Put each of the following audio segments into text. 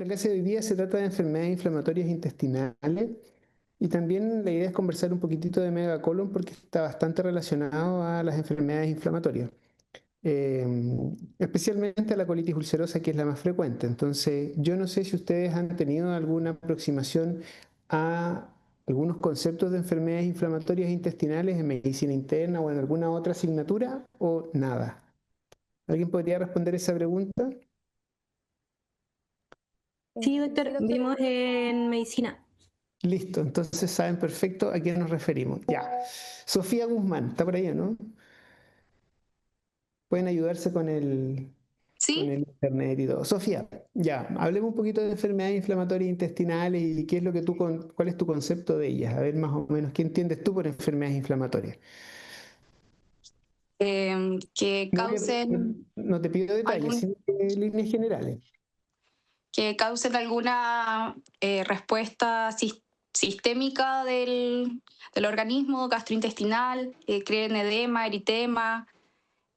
La clase de hoy día se trata de enfermedades inflamatorias intestinales y también la idea es conversar un poquitito de megacolon porque está bastante relacionado a las enfermedades inflamatorias, eh, especialmente a la colitis ulcerosa que es la más frecuente. Entonces, yo no sé si ustedes han tenido alguna aproximación a algunos conceptos de enfermedades inflamatorias intestinales en medicina interna o en alguna otra asignatura o nada. ¿Alguien podría responder esa pregunta? Sí, doctor, vimos en medicina. Listo, entonces saben perfecto a quién nos referimos. Ya. Sofía Guzmán, está por ahí, ¿no? Pueden ayudarse con Sí, el internet y todo. Sofía, ya, hablemos un poquito de enfermedades inflamatorias intestinales y qué es lo que cuál es tu concepto de ellas. A ver, más o menos, ¿qué entiendes tú por enfermedades inflamatorias? que No, causen no te pido detalles, algún, sino que líneas generales. que causen alguna respuesta sistémica del organismo gastrointestinal, que creen edema, eritema,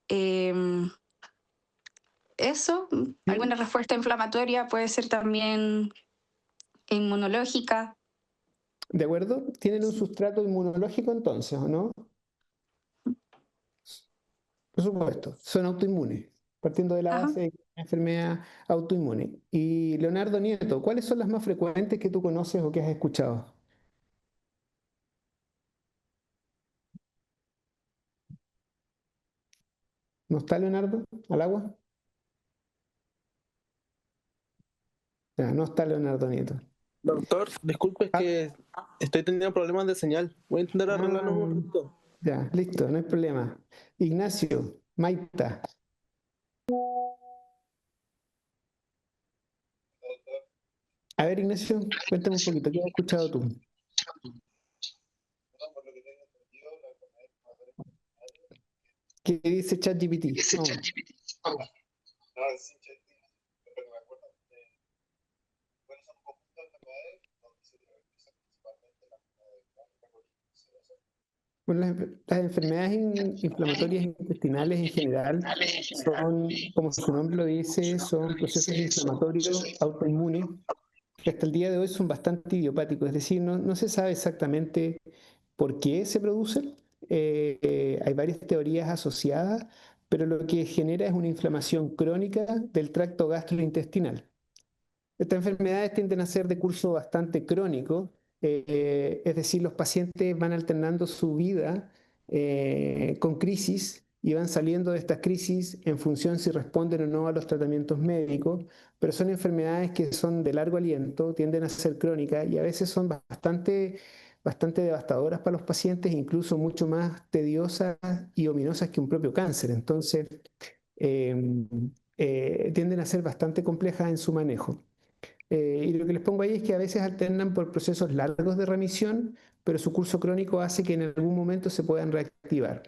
eh, eso, alguna ¿Sí? respuesta inflamatoria puede ser también inmunológica. ¿De acuerdo? ¿Tienen un sustrato inmunológico entonces, o no? Por supuesto, son autoinmunes, partiendo de la Ajá. base de que es una enfermedad autoinmune. Y Leonardo Nieto, ¿cuáles son las más frecuentes que tú conoces o que has escuchado? ¿No está Leonardo al agua? Ya, no está Leonardo Nieto. Doctor, disculpe, es Ah, que estoy teniendo problemas de señal. Voy a intentar arreglarlo un ah, momento. ya, listo, no hay problema. Ignacio, Maita. A ver, Ignacio, cuéntame un poquito, ¿qué has escuchado tú? ¿Qué dice ChatGPT? Vamos. Bueno, las enfermedades inflamatorias intestinales en general son, como su nombre lo dice, son procesos inflamatorios autoinmunes que hasta el día de hoy son bastante idiopáticos, es decir, no se sabe exactamente por qué se producen. Hay varias teorías asociadas, pero lo que genera es una inflamación crónica del tracto gastrointestinal. Estas enfermedades tienden a ser de curso bastante crónico, es decir, los pacientes van alternando su vida con crisis y van saliendo de estas crisis en función si responden o no a los tratamientos médicos, pero son enfermedades que son de largo aliento, tienden a ser crónicas y a veces son bastante devastadoras para los pacientes, incluso mucho más tediosas y ominosas que un propio cáncer. Entonces, eh, tienden a ser bastante complejas en su manejo. Y lo que les pongo ahí es que a veces alternan por procesos largos de remisión, pero su curso crónico hace que en algún momento se puedan reactivar.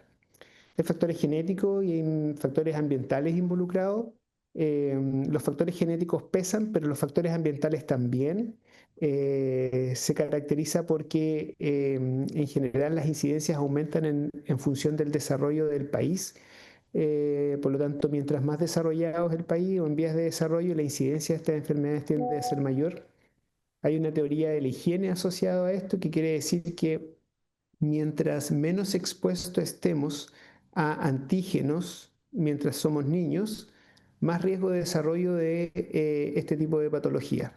Hay factores genéticos y hay factores ambientales involucrados. Los factores genéticos pesan, pero los factores ambientales también. Se caracteriza porque en general las incidencias aumentan en función del desarrollo del país. Por lo tanto, mientras más desarrollado es el país o en vías de desarrollo, la incidencia de estas enfermedades tiende a ser mayor. Hay una teoría de la higiene asociada a esto que quiere decir que mientras menos expuestos estemos a antígenos mientras somos niños, más riesgo de desarrollo de este tipo de patología.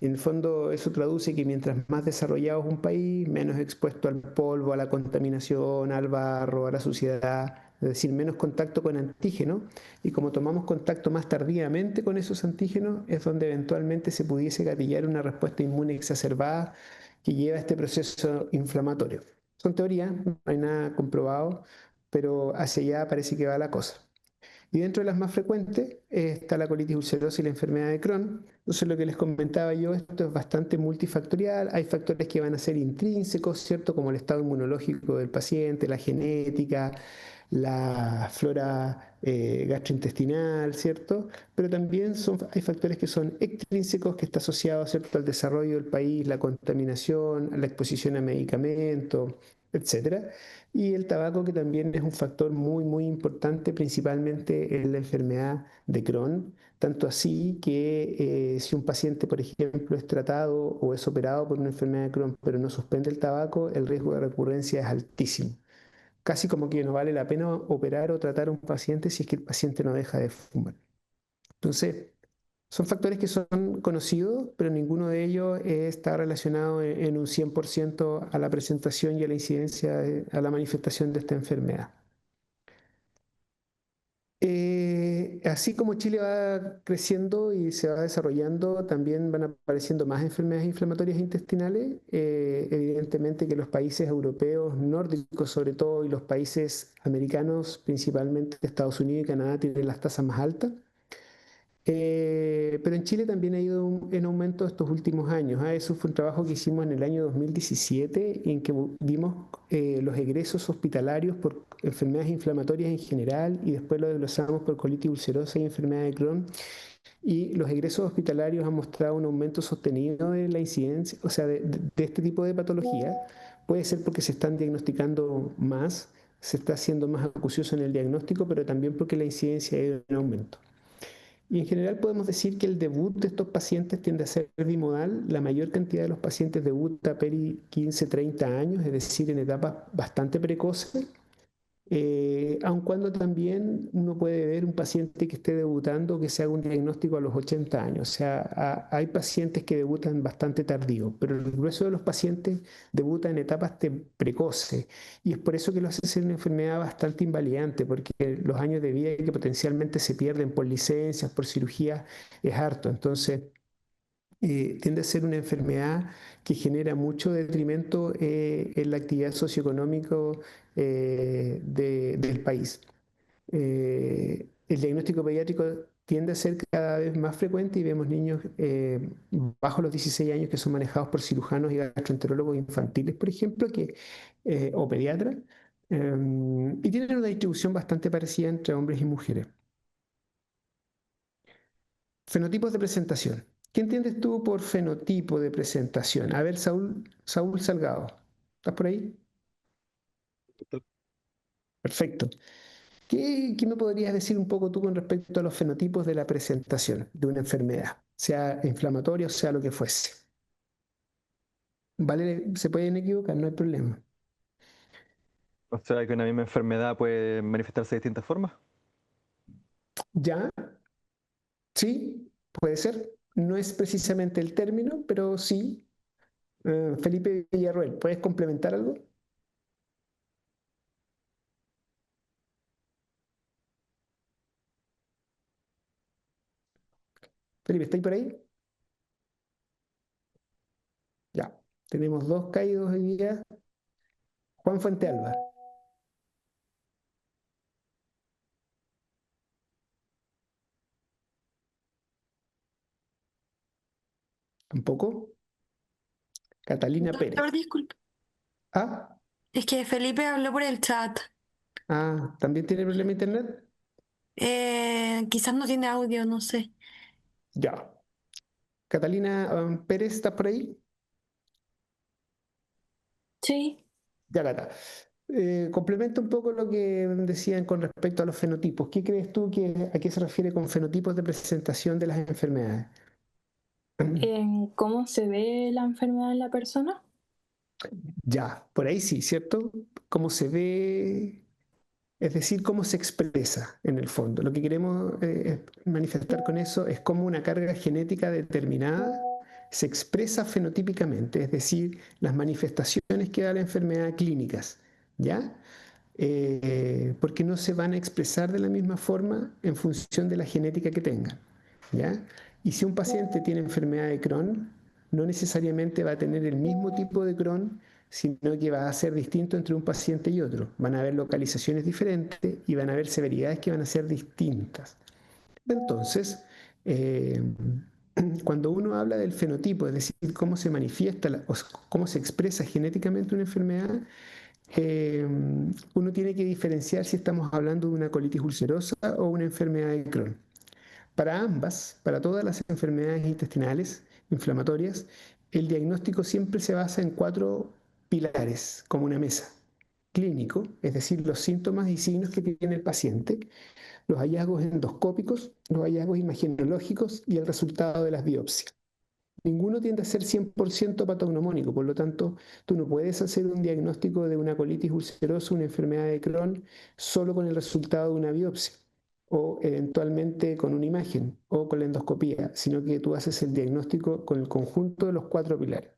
En el fondo, eso traduce que mientras más desarrollado es un país, menos expuesto al polvo, a la contaminación, al barro, a la suciedad, es decir, menos contacto con antígenos. Y como tomamos contacto más tardíamente con esos antígenos, es donde eventualmente se pudiese gatillar una respuesta inmune exacerbada que lleva a este proceso inflamatorio. Son teorías, no hay nada comprobado, pero hacia allá parece que va la cosa. Y dentro de las más frecuentes está la colitis ulcerosa y la enfermedad de Crohn. Entonces, lo que les comentaba yo, esto es bastante multifactorial. Hay factores que van a ser intrínsecos, ¿cierto? Como el estado inmunológico del paciente, la genética, la flora gastrointestinal, ¿cierto? Pero también hay factores que son extrínsecos, que está asociado, ¿cierto?, al desarrollo del país, la contaminación, a la exposición a medicamentos, etcétera. Y el tabaco, que también es un factor muy, muy importante, principalmente en la enfermedad de Crohn, tanto así que si un paciente, por ejemplo, es tratado o es operado por una enfermedad de Crohn, pero no suspende el tabaco, el riesgo de recurrencia es altísimo. Casi como que no vale la pena operar o tratar a un paciente si es que el paciente no deja de fumar. Entonces, son factores que son conocidos, pero ninguno de ellos está relacionado en un 100% a la presentación y a la incidencia, a la manifestación de esta enfermedad. Así como Chile va creciendo y se va desarrollando, también van apareciendo más enfermedades inflamatorias intestinales. Evidentemente que los países europeos, nórdicos sobre todo, y los países americanos, principalmente Estados Unidos y Canadá, tienen las tasas más altas. Pero en Chile también ha ido en aumento estos últimos años. Eso fue un trabajo que hicimos en el año 2017 en que vimos los egresos hospitalarios por enfermedades inflamatorias en general y después lo desglosamos por colitis ulcerosa y enfermedad de Crohn. Y los egresos hospitalarios han mostrado un aumento sostenido de la incidencia, o sea, de este tipo de patología. Puede ser porque se están diagnosticando más, se está haciendo más acucioso en el diagnóstico, pero también porque la incidencia ha ido en aumento. Y en general podemos decir que el debut de estos pacientes tiende a ser bimodal. La mayor cantidad de los pacientes debuta peri 15-30 años, es decir, en etapas bastante precoces, aun cuando también uno puede ver un paciente que esté debutando que se haga un diagnóstico a los 80 años. O sea, hay pacientes que debutan bastante tardío, pero el grueso de los pacientes debuta en etapas precoces y es por eso que lo hace ser una enfermedad bastante invalidante, porque los años de vida que potencialmente se pierden por licencias, por cirugía, es harto. Entonces, tiende a ser una enfermedad que genera mucho detrimento en la actividad socioeconómica del país. El diagnóstico pediátrico tiende a ser cada vez más frecuente y vemos niños bajo los 16 años que son manejados por cirujanos y gastroenterólogos infantiles, por ejemplo, o pediatras, y tienen una distribución bastante parecida entre hombres y mujeres. Fenotipos de presentación. ¿Qué entiendes tú por fenotipo de presentación? A ver, Saúl Salgado, ¿estás por ahí? Perfecto. ¿Qué me podrías decir un poco tú con respecto a los fenotipos de la presentación de una enfermedad, sea inflamatoria o sea lo que fuese? ¿Vale? Se pueden equivocar, no hay problema. O sea que una misma enfermedad puede manifestarse de distintas formas. ¿Ya? Sí, puede ser. No es precisamente el término, pero sí. Felipe Villarroel, ¿puedes complementar algo? Felipe, ¿estáis por ahí? Ya. Tenemos dos caídos hoy día. Juan Fuentealba, tampoco. Catalina Pérez. Doctor, disculpe. Ah, Es que Felipe habló por el chat. ¿también tiene problema de internet? Quizás no tiene audio, no sé. Ya. Catalina Pérez, ¿estás por ahí? Sí. Ya, Cata. Complementa un poco lo que decían con respecto a los fenotipos. ¿Qué crees tú a qué se refiere con fenotipos de presentación de las enfermedades? ¿En cómo se ve la enfermedad en la persona? Ya, por ahí sí, ¿cierto? ¿Cómo se ve? Es decir, cómo se expresa en el fondo. Lo que queremos manifestar con eso es cómo una carga genética determinada se expresa fenotípicamente, es decir, las manifestaciones que da la enfermedad clínicas, ¿ya? Porque no se van a expresar de la misma forma en función de la genética que tengan, ¿ya? Y si un paciente tiene enfermedad de Crohn, no necesariamente va a tener el mismo tipo de Crohn, sino que va a ser distinto entre un paciente y otro. Van a haber localizaciones diferentes y van a haber severidades que van a ser distintas. Entonces, eh, cuando uno habla del fenotipo, es decir, cómo se manifiesta o cómo se expresa genéticamente una enfermedad, eh, uno tiene que diferenciar si estamos hablando de una colitis ulcerosa o una enfermedad de Crohn. Para ambas, para todas las enfermedades intestinales inflamatorias, el diagnóstico siempre se basa en cuatro pilares, como una mesa. clínico, es decir, los síntomas y signos que tiene el paciente, los hallazgos endoscópicos, los hallazgos imagenológicos y el resultado de las biopsias. Ninguno tiende a ser 100% patognomónico, por lo tanto, tú no puedes hacer un diagnóstico de una colitis ulcerosa, una enfermedad de Crohn, solo con el resultado de una biopsia, o eventualmente con una imagen, o con la endoscopía, sino que tú haces el diagnóstico con el conjunto de los 4 pilares.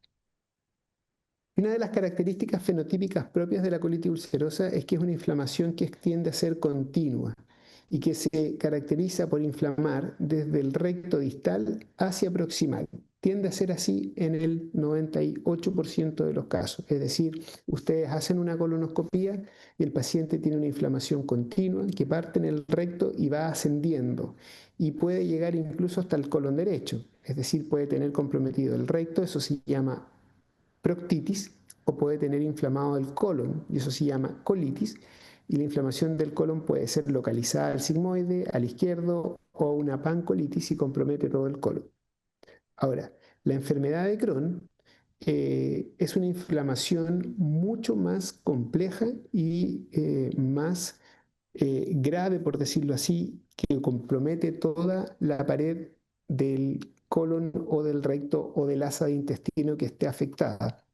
Una de las características fenotípicas propias de la colitis ulcerosa es que es una inflamación que tiende a ser continua y que se caracteriza por inflamar desde el recto distal hacia proximal. Tiende a ser así en el 98% de los casos. Es decir, ustedes hacen una colonoscopía y el paciente tiene una inflamación continua que parte en el recto y va ascendiendo y puede llegar incluso hasta el colon derecho. Es decir, puede tener comprometido el recto, eso se llama proctitis, o puede tener inflamado el colon, y eso se llama colitis, y la inflamación del colon puede ser localizada al sigmoide, al izquierdo, o una pancolitis y compromete todo el colon. Ahora, la enfermedad de Crohn es una inflamación mucho más compleja y más grave, por decirlo así, que compromete toda la pared del colon o del recto o del asa de intestino que esté afectada.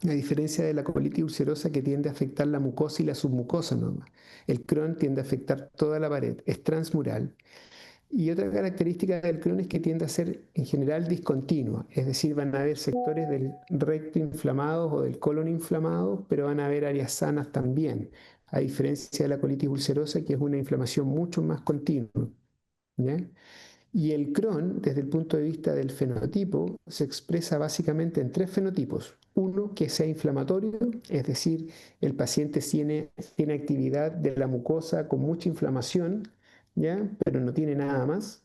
A diferencia de la colitis ulcerosa que tiende a afectar la mucosa y la submucosa nomás. El Crohn tiende a afectar toda la pared, es transmural. Y otra característica del Crohn es que tiende a ser en general discontinua, es decir, van a haber sectores del recto inflamados o del colon inflamados, pero van a haber áreas sanas también, a diferencia de la colitis ulcerosa, que es una inflamación mucho más continua. ¿Ya? Y el Crohn, desde el punto de vista del fenotipo, se expresa básicamente en 3 fenotipos. Uno, que sea inflamatorio, es decir, el paciente tiene actividad de la mucosa con mucha inflamación, ¿ya? Pero no tiene nada más.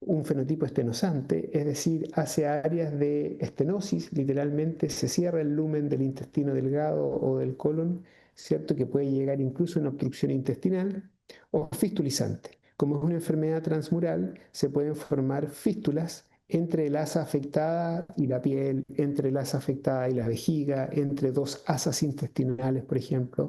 Un fenotipo estenosante, es decir, hace áreas de estenosis, literalmente se cierra el lumen del intestino delgado o del colon, ¿cierto? Que puede llegar incluso a una obstrucción intestinal, o fistulizante. Como es una enfermedad transmural, se pueden formar fístulas entre el asa afectada y la piel, entre el asa afectada y la vejiga, entre 2 asas intestinales, por ejemplo,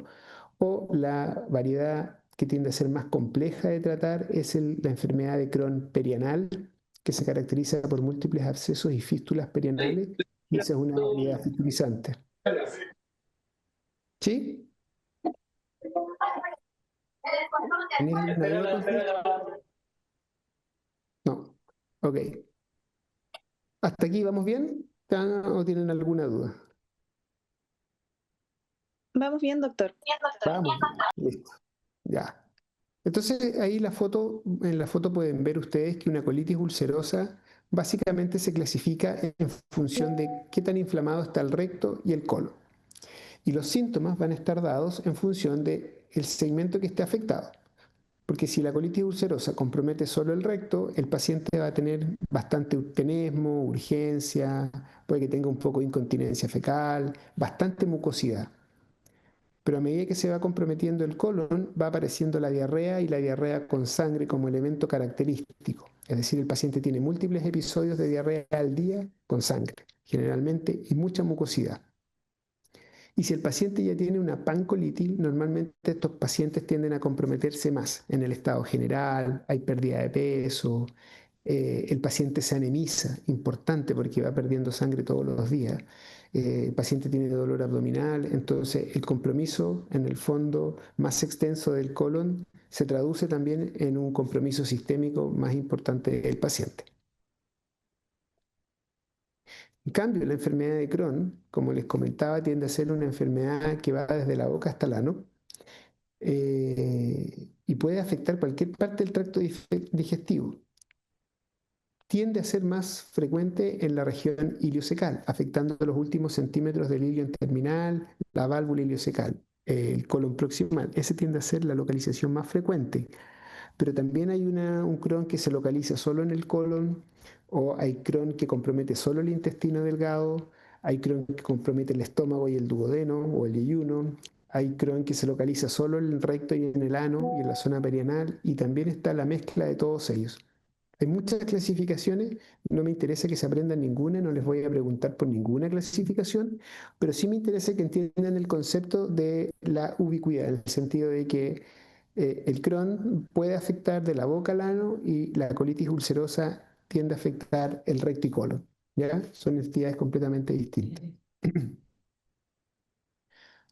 o la variedad que tiende a ser más compleja de tratar es la enfermedad de Crohn perianal, que se caracteriza por múltiples abscesos y fístulas perianales, y esa es una variedad fistulizante. ¿Sí? ¿Tenéis alguna duda, Concepción? No. Ok. ¿Hasta aquí vamos bien? ¿O tienen alguna duda? Vamos bien, doctor. Vamos. Listo. Ya. Entonces ahí en la foto pueden ver ustedes que una colitis ulcerosa básicamente se clasifica en función de qué tan inflamado está el recto y el colon. Y los síntomas van a estar dados en función del segmento que esté afectado. Porque si la colitis ulcerosa compromete solo el recto, el paciente va a tener bastante tenesmo, urgencia, puede que tenga un poco de incontinencia fecal, bastante mucosidad. Pero a medida que se va comprometiendo el colon, va apareciendo la diarrea y la diarrea con sangre como elemento característico. Es decir, el paciente tiene múltiples episodios de diarrea al día con sangre, generalmente, y mucha mucosidad. Y si el paciente ya tiene una pancolitis, normalmente estos pacientes tienden a comprometerse más en el estado general, hay pérdida de peso, el paciente se anemiza, importante porque va perdiendo sangre todos los días, el paciente tiene dolor abdominal, entonces el compromiso en el fondo más extenso del colon se traduce también en un compromiso sistémico más importante del paciente. En cambio, la enfermedad de Crohn, como les comentaba, tiende a ser una enfermedad que va desde la boca hasta el ano y puede afectar cualquier parte del tracto digestivo. Tiende a ser más frecuente en la región iliocecal, afectando los últimos centímetros del ilio terminal, la válvula iliocecal, el colon proximal. Ese tiende a ser la localización más frecuente. Pero también hay un Crohn que se localiza solo en el colon, o hay Crohn que compromete solo el intestino delgado, hay Crohn que compromete el estómago y el duodeno o el yeyuno, hay Crohn que se localiza solo en el recto y en el ano y en la zona perianal, y también está la mezcla de todos ellos. Hay muchas clasificaciones, no me interesa que se aprendan ninguna, no les voy a preguntar por ninguna clasificación, pero sí me interesa que entiendan el concepto de la ubicuidad, en el sentido de que el Crohn puede afectar de la boca al ano y la colitis ulcerosa tiende a afectar el recto y colon, ¿ya? Son entidades completamente distintas.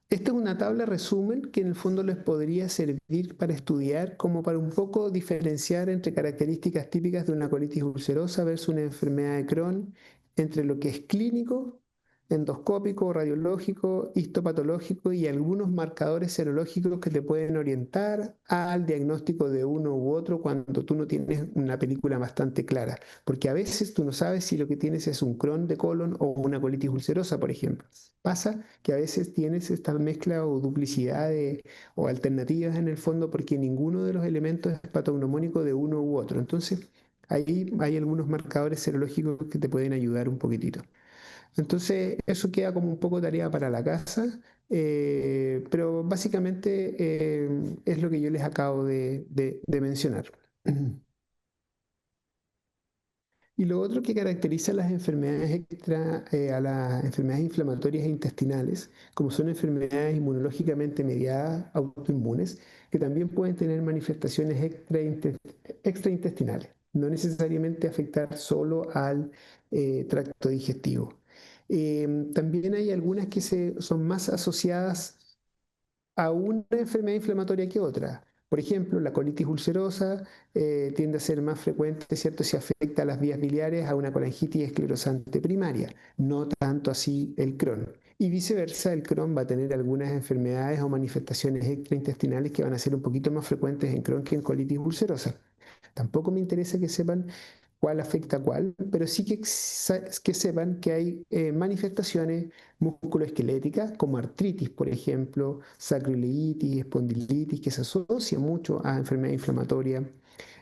Esta es una tabla resumen que en el fondo les podría servir para estudiar, como para un poco diferenciar entre características típicas de una colitis ulcerosa versus una enfermedad de Crohn, entre lo que es clínico, endoscópico, radiológico, histopatológico y algunos marcadores serológicos que te pueden orientar al diagnóstico de uno u otro cuando tú no tienes una película bastante clara. Porque a veces tú no sabes si lo que tienes es un Crohn de colon o una colitis ulcerosa, por ejemplo. Pasa que a veces tienes esta mezcla o duplicidad o alternativas en el fondo porque ninguno de los elementos es patognomónico de uno u otro. Entonces, ahí hay algunos marcadores serológicos que te pueden ayudar un poquitito. Entonces, eso queda como un poco tarea para la casa, pero básicamente es lo que yo les acabo de mencionar. Y lo otro que caracteriza a las enfermedades a las enfermedades inflamatorias e intestinales, como son enfermedades inmunológicamente mediadas, autoinmunes, que también pueden tener manifestaciones extraintestinales, no necesariamente afectar solo al tracto digestivo. También hay algunas que son más asociadas a una enfermedad inflamatoria que otra. Por ejemplo, la colitis ulcerosa tiende a ser más frecuente, ¿cierto? Si afecta a las vías biliares a una colangitis esclerosante primaria, no tanto así el Crohn. Y viceversa, el Crohn va a tener algunas enfermedades o manifestaciones extraintestinales que van a ser un poquito más frecuentes en Crohn que en colitis ulcerosa. Tampoco me interesa que sepan cuál afecta a cuál, pero sí que sepan que hay manifestaciones musculoesqueléticas como artritis, por ejemplo, sacroileitis, espondilitis, que se asocia mucho a enfermedad inflamatoria.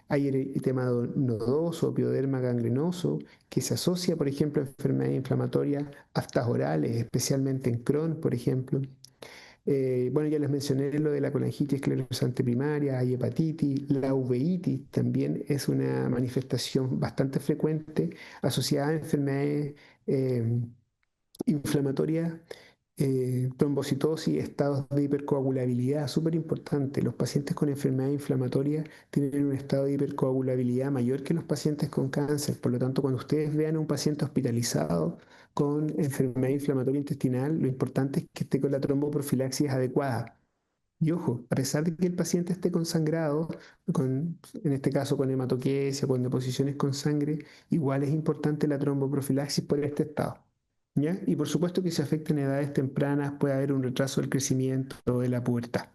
Hay eritema nodoso, pioderma gangrenoso, que se asocia, por ejemplo, a enfermedades inflamatorias, aftas orales, especialmente en Crohn, por ejemplo. Bueno, ya les mencioné lo de la colangitis esclerosante primaria, hay hepatitis, la uveitis también es una manifestación bastante frecuente asociada a enfermedades eh, inflamatorias, trombocitosis, estados de hipercoagulabilidad, súper importante. Los pacientes con enfermedad inflamatoria tienen un estado de hipercoagulabilidad mayor que los pacientes con cáncer. Por lo tanto, cuando ustedes vean a un paciente hospitalizado con enfermedad inflamatoria intestinal, lo importante es que esté con la tromboprofilaxis adecuada. Y ojo, a pesar de que el paciente esté consangrado, en este caso con hematoquesia, con deposiciones con sangre, igual es importante la tromboprofilaxis por este estado. ¿Ya? Y por supuesto que si afecta en edades tempranas puede haber un retraso del crecimiento de la pubertad.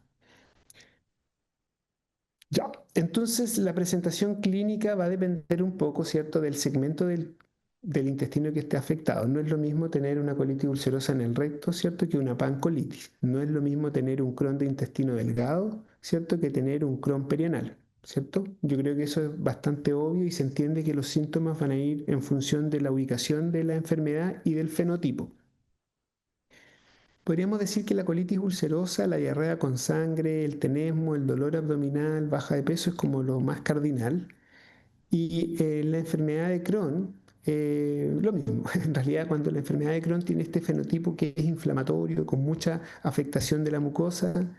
Ya, entonces la presentación clínica va a depender un poco, ¿cierto?, del segmento del intestino que esté afectado. No es lo mismo tener una colitis ulcerosa en el recto, ¿cierto?, que una pancolitis. No es lo mismo tener un Crohn de intestino delgado, ¿cierto?, que tener un Crohn perianal, ¿cierto? Yo creo que eso es bastante obvio y se entiende que los síntomas van a ir en función de la ubicación de la enfermedad y del fenotipo. Podríamos decir que la colitis ulcerosa, la diarrea con sangre, el tenesmo, el dolor abdominal, baja de peso es como lo más cardinal. Y la enfermedad de Crohn, lo mismo. En realidad, cuando la enfermedad de Crohn tiene este fenotipo que es inflamatorio, con mucha afectación de la mucosa,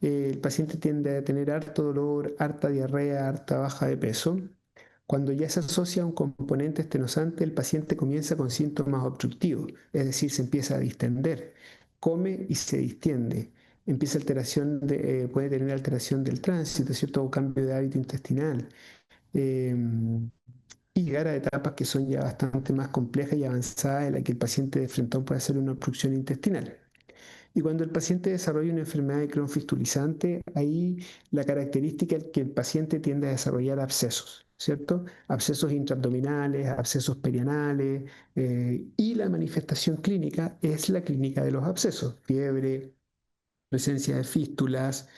el paciente tiende a tener harto dolor, harta diarrea, harta baja de peso. Cuando ya se asocia a un componente estenosante, el paciente comienza con síntomas obstructivos, es decir, se empieza a distender, come y se distiende, empieza puede tener alteración del tránsito, ¿cierto? O cambio de hábito intestinal, eh, y llegar a etapas que son ya bastante más complejas y avanzadas en las que el paciente de frente puede hacer una obstrucción intestinal. Y cuando el paciente desarrolla una enfermedad de Crohn fistulizante, ahí la característica es que el paciente tiende a desarrollar abscesos, ¿cierto? Abscesos intraabdominales, abscesos perianales, y la manifestación clínica es la clínica de los abscesos, fiebre, presencia de fístulas,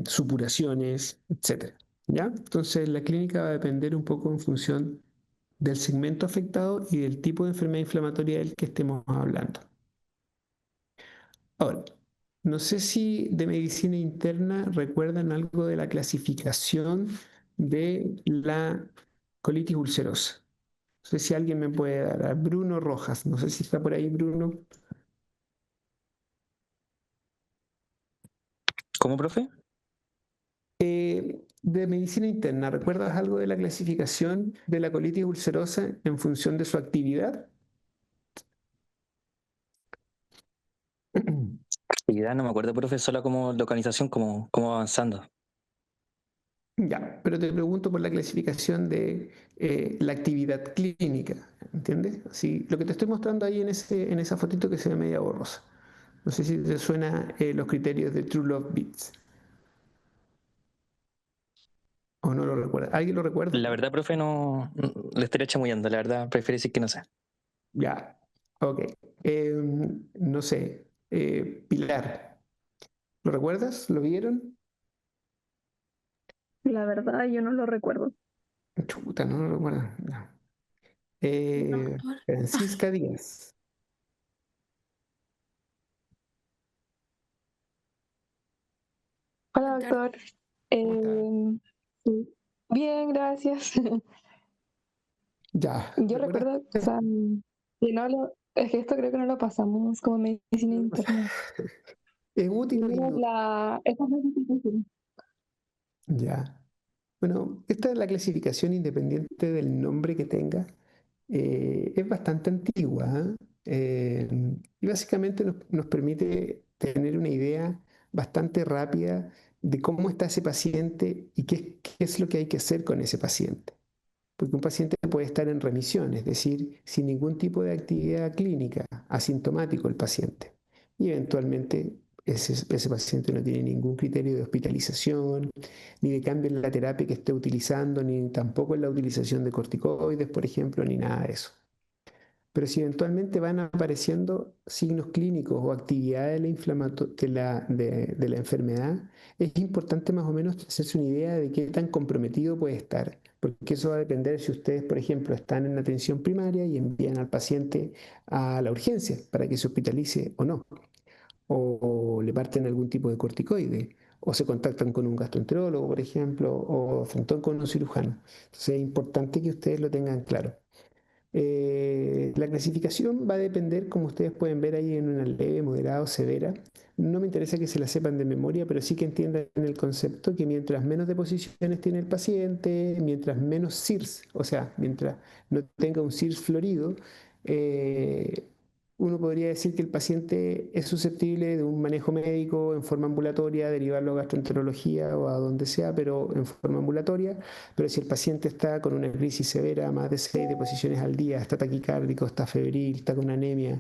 supuraciones, etcétera. ¿Ya? Entonces la clínica va a depender un poco en función del segmento afectado y del tipo de enfermedad inflamatoria del que estemos hablando. Ahora, no sé si de medicina interna recuerdan algo de la clasificación de la colitis ulcerosa. No sé si alguien me puede dar. A Bruno Rojas, no sé si está por ahí Bruno. ¿Cómo, profe? De medicina interna, ¿recuerdas algo de la clasificación de la colitis ulcerosa en función de su actividad? Actividad, no me acuerdo, profe, solo como localización, como avanzando. Ya, pero te pregunto por la clasificación de la actividad clínica, ¿entiendes? Así, lo que te estoy mostrando ahí en esa fotito que se ve media borrosa. No sé si te suena los criterios de True Love Beats o no lo recuerdas. ¿Alguien lo recuerda? La verdad, profe, no le estaría chamullando, la verdad, prefiero decir que no sé. Ya, ok. No sé, Pilar, ¿lo recuerdas? ¿Lo vieron? La verdad, yo no lo recuerdo. Chuta, no lo recuerdo. No. Doctor. Francisca Díaz. Hola, Doctor. doctor. ¿Cómo está? Sí. Bien, gracias. Ya, Yo ¿recuerdas? recuerdo, o sea, que no lo, es que esto creo que no lo pasamos como medicina interna. ¿Es útil o Vimos inútil? esas clasificaciones. Ya. Bueno, esta es la clasificación independiente del nombre que tenga. Es bastante antigua, ¿ah? Y básicamente nos permite tener una idea bastante rápida de cómo está ese paciente y qué es lo que hay que hacer con ese paciente. Porque un paciente puede estar en remisión, es decir, sin ningún tipo de actividad clínica, asintomático el paciente. Y eventualmente ese paciente no tiene ningún criterio de hospitalización, ni de cambio en la terapia que esté utilizando, ni tampoco en la utilización de corticoides, por ejemplo, ni nada de eso. Pero si eventualmente van apareciendo signos clínicos o actividad de la enfermedad, es importante más o menos hacerse una idea de qué tan comprometido puede estar, porque eso va a depender si ustedes, por ejemplo, están en atención primaria y envían al paciente a la urgencia para que se hospitalice o no, o le parten algún tipo de corticoide, o se contactan con un gastroenterólogo, por ejemplo, o frentón con un cirujano. Entonces es importante que ustedes lo tengan claro. La clasificación va a depender, como ustedes pueden ver ahí, en una leve, moderada o severa. No me interesa que se la sepan de memoria, pero sí que entiendan el concepto que mientras menos deposiciones tiene el paciente, mientras menos CIRS, o sea, mientras no tenga un CIRS florido, eh, uno podría decir que el paciente es susceptible de un manejo médico en forma ambulatoria, derivarlo a gastroenterología o a donde sea, pero en forma ambulatoria. Pero si el paciente está con una crisis severa, más de 6 deposiciones al día, está taquicárdico, está febril, está con anemia,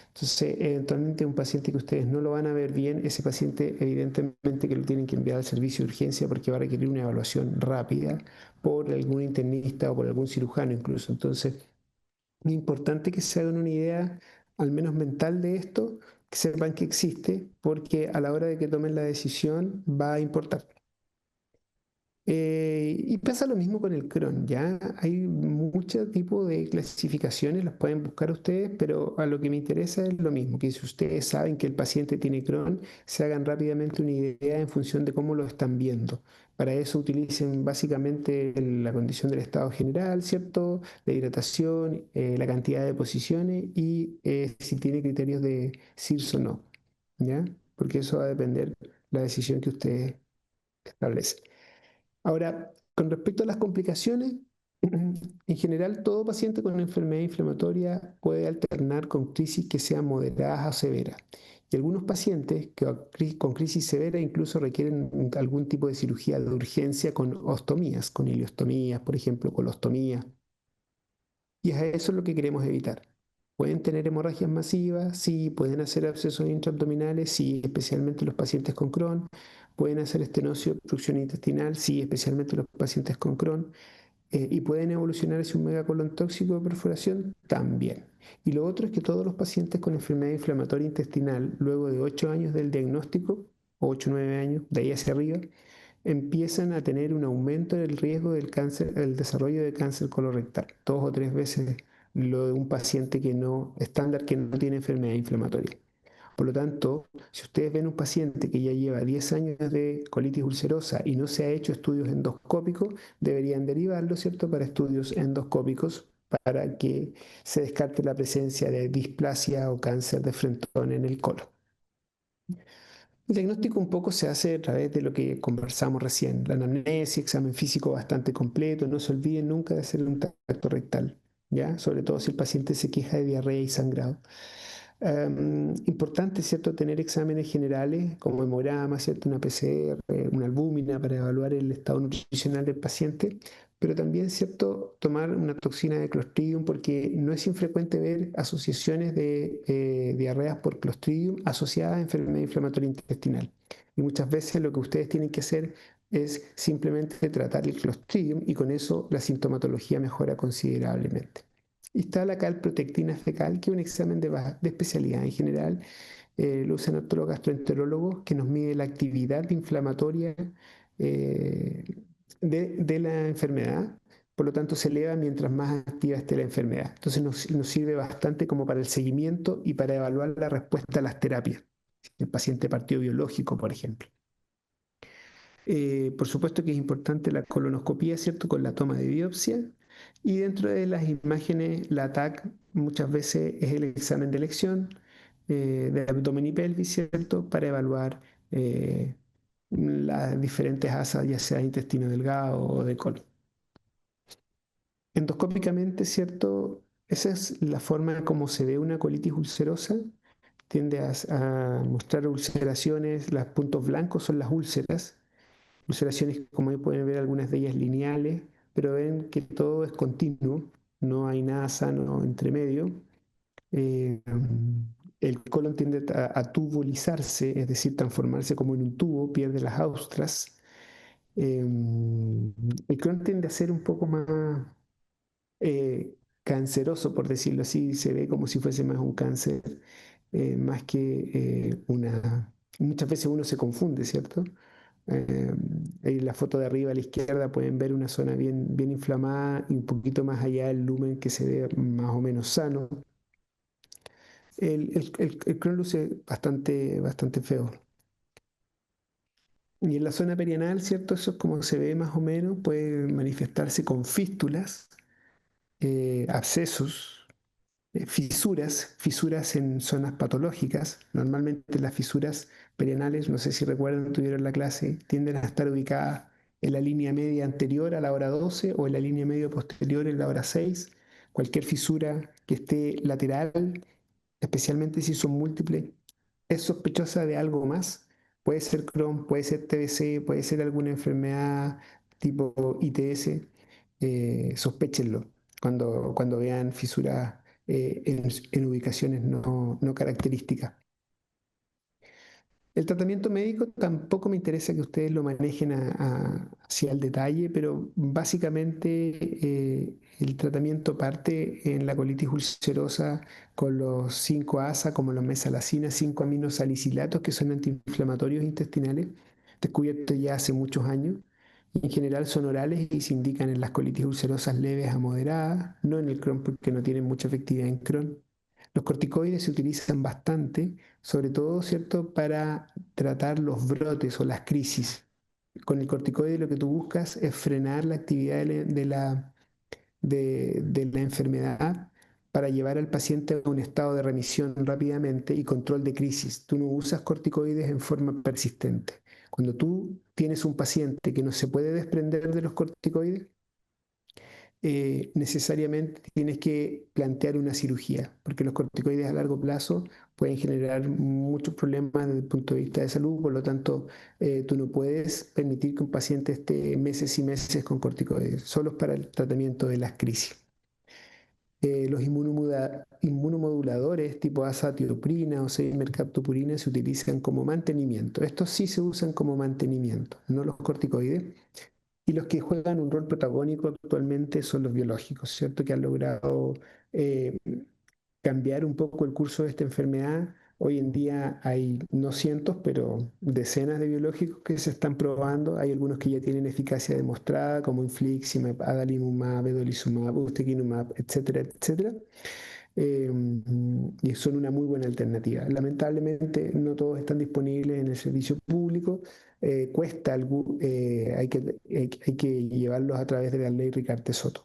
entonces eventualmente un paciente que ustedes no lo van a ver bien, ese paciente evidentemente que lo tienen que enviar al servicio de urgencia porque va a requerir una evaluación rápida por algún internista o por algún cirujano incluso. Entonces es importante que se hagan una idea, al menos mental, de esto, que sepan que existe, porque a la hora de que tomen la decisión va a importar. Y pasa lo mismo con el Crohn, ¿ya? Hay muchos tipos de clasificaciones, las pueden buscar ustedes, pero a lo que me interesa es lo mismo, que si ustedes saben que el paciente tiene Crohn, se hagan rápidamente una idea en función de cómo lo están viendo. Para eso utilicen básicamente la condición del estado general, ¿cierto? La hidratación, la cantidad de posiciones y si tiene criterios de CIRS o no, ¿ya? Porque eso va a depender la decisión que ustedes establecen. Ahora, con respecto a las complicaciones, en general todo paciente con una enfermedad inflamatoria puede alternar con crisis que sean moderadas o severas. Y algunos pacientes con crisis severa incluso requieren algún tipo de cirugía de urgencia con ostomías, con ileostomías, por ejemplo, colostomías. Y es eso lo que queremos evitar. Pueden tener hemorragias masivas, sí, pueden hacer abscesos intraabdominales, sí, especialmente los pacientes con Crohn, pueden hacer estenosis y obstrucción intestinal, sí, especialmente los pacientes con Crohn, y pueden evolucionar hacia un megacolon tóxico de perforación también. Y lo otro es que todos los pacientes con enfermedad inflamatoria intestinal, luego de 8 años del diagnóstico, o 8 o 9 años, de ahí hacia arriba, empiezan a tener un aumento del riesgo del cáncer, el desarrollo de cáncer colorectal, 2 o 3 veces lo de un paciente que no, estándar, que no tiene enfermedad inflamatoria. Por lo tanto, si ustedes ven un paciente que ya lleva 10 años de colitis ulcerosa y no se ha hecho estudios endoscópicos, deberían derivarlo, ¿cierto?, para estudios endoscópicos para que se descarte la presencia de displasia o cáncer de frentón en el colon. El diagnóstico un poco se hace a través de lo que conversamos recién, la anamnesis, examen físico bastante completo, no se olviden nunca de hacer un tacto rectal, ¿ya? Sobre todo si el paciente se queja de diarrea y sangrado. Importante, ¿cierto?, tener exámenes generales como hemograma, ¿cierto?, una PCR, una albúmina para evaluar el estado nutricional del paciente, pero también, ¿cierto?, tomar una toxina de Clostridium porque no es infrecuente ver asociaciones de diarreas por Clostridium asociadas a enfermedad inflamatoria intestinal. Y muchas veces lo que ustedes tienen que hacer es simplemente tratar el Clostridium y con eso la sintomatología mejora considerablemente. Y está la calprotectina fecal, que es un examen de especialidad en general. Lo usan todos los gastroenterólogos, que nos mide la actividad inflamatoria eh, de la enfermedad. Por lo tanto, se eleva mientras más activa esté la enfermedad. Entonces, nos sirve bastante como para el seguimiento y para evaluar la respuesta a las terapias. El paciente partido biológico, por ejemplo. Por supuesto que es importante la colonoscopía, ¿cierto?, con la toma de biopsia. Y dentro de las imágenes, la TAC muchas veces es el examen de elección de abdomen y pelvis, ¿cierto?, para evaluar las diferentes asas, ya sea intestino delgado o de colon. Endoscópicamente, ¿cierto? Esa es la forma como se ve una colitis ulcerosa. Tiende a mostrar ulceraciones, los puntos blancos son las úlceras. Ulceraciones, como ahí pueden ver, algunas de ellas lineales, pero ven que todo es continuo, no hay nada sano entre medio. Eh, el colon tiende a tubulizarse, es decir, transformarse como en un tubo, pierde las austras. El colon tiende a ser un poco más canceroso, por decirlo así, se ve como si fuese más un cáncer, más que una... Muchas veces uno se confunde, ¿cierto? En la foto de arriba a la izquierda pueden ver una zona bien, bien inflamada y un poquito más allá el lumen que se ve más o menos sano. El Crohn luce bastante, bastante feo. Y en la zona perianal, ¿cierto? Eso es como se ve más o menos, puede manifestarse con fístulas, abscesos, fisuras en zonas patológicas. Normalmente las fisuras perianales, no sé si recuerdan, tuvieron la clase, tienden a estar ubicadas en la línea media anterior a la hora 12 o en la línea media posterior en la hora 6. Cualquier fisura que esté lateral, especialmente si son múltiples, es sospechosa de algo más. Puede ser Crohn, puede ser TBC, puede ser alguna enfermedad tipo ITS. Sospéchenlo cuando vean fisuras en ubicaciones no características. El tratamiento médico tampoco me interesa que ustedes lo manejen hacia el detalle, pero básicamente el tratamiento parte en la colitis ulcerosa con los 5 ASA, como los mesalazina, 5 aminosalicilatos, que son antiinflamatorios intestinales, descubiertos ya hace muchos años. En general son orales y se indican en las colitis ulcerosas leves a moderadas, no en el Crohn porque no tienen mucha efectividad en Crohn. Los corticoides se utilizan bastante, sobre todo, ¿cierto?, para tratar los brotes o las crisis. Con el corticoide lo que tú buscas es frenar la actividad de la enfermedad para llevar al paciente a un estado de remisión rápidamente y control de crisis. Tú no usas corticoides en forma persistente. Cuando tú tienes un paciente que no se puede desprender de los corticoides, necesariamente tienes que plantear una cirugía, porque los corticoides a largo plazo pueden generar muchos problemas desde el punto de vista de salud, por lo tanto, tú no puedes permitir que un paciente esté meses y meses con corticoides, solo para el tratamiento de las crisis. Los inmunomoduladores tipo azatioprina o mercaptopurina se utilizan como mantenimiento. Estos sí se usan como mantenimiento, no los corticoides. Y los que juegan un rol protagónico actualmente son los biológicos, ¿cierto? Que han logrado eh, cambiar un poco el curso de esta enfermedad. Hoy en día hay no cientos, pero decenas de biológicos que se están probando. Hay algunos que ya tienen eficacia demostrada, como infliximab, adalimumab, vedolizumab, ustekinumab, etcétera, etcétera. y son una muy buena alternativa. Lamentablemente no todos están disponibles en el servicio público, cuesta algo, hay que llevarlos a través de la ley Ricarte Soto.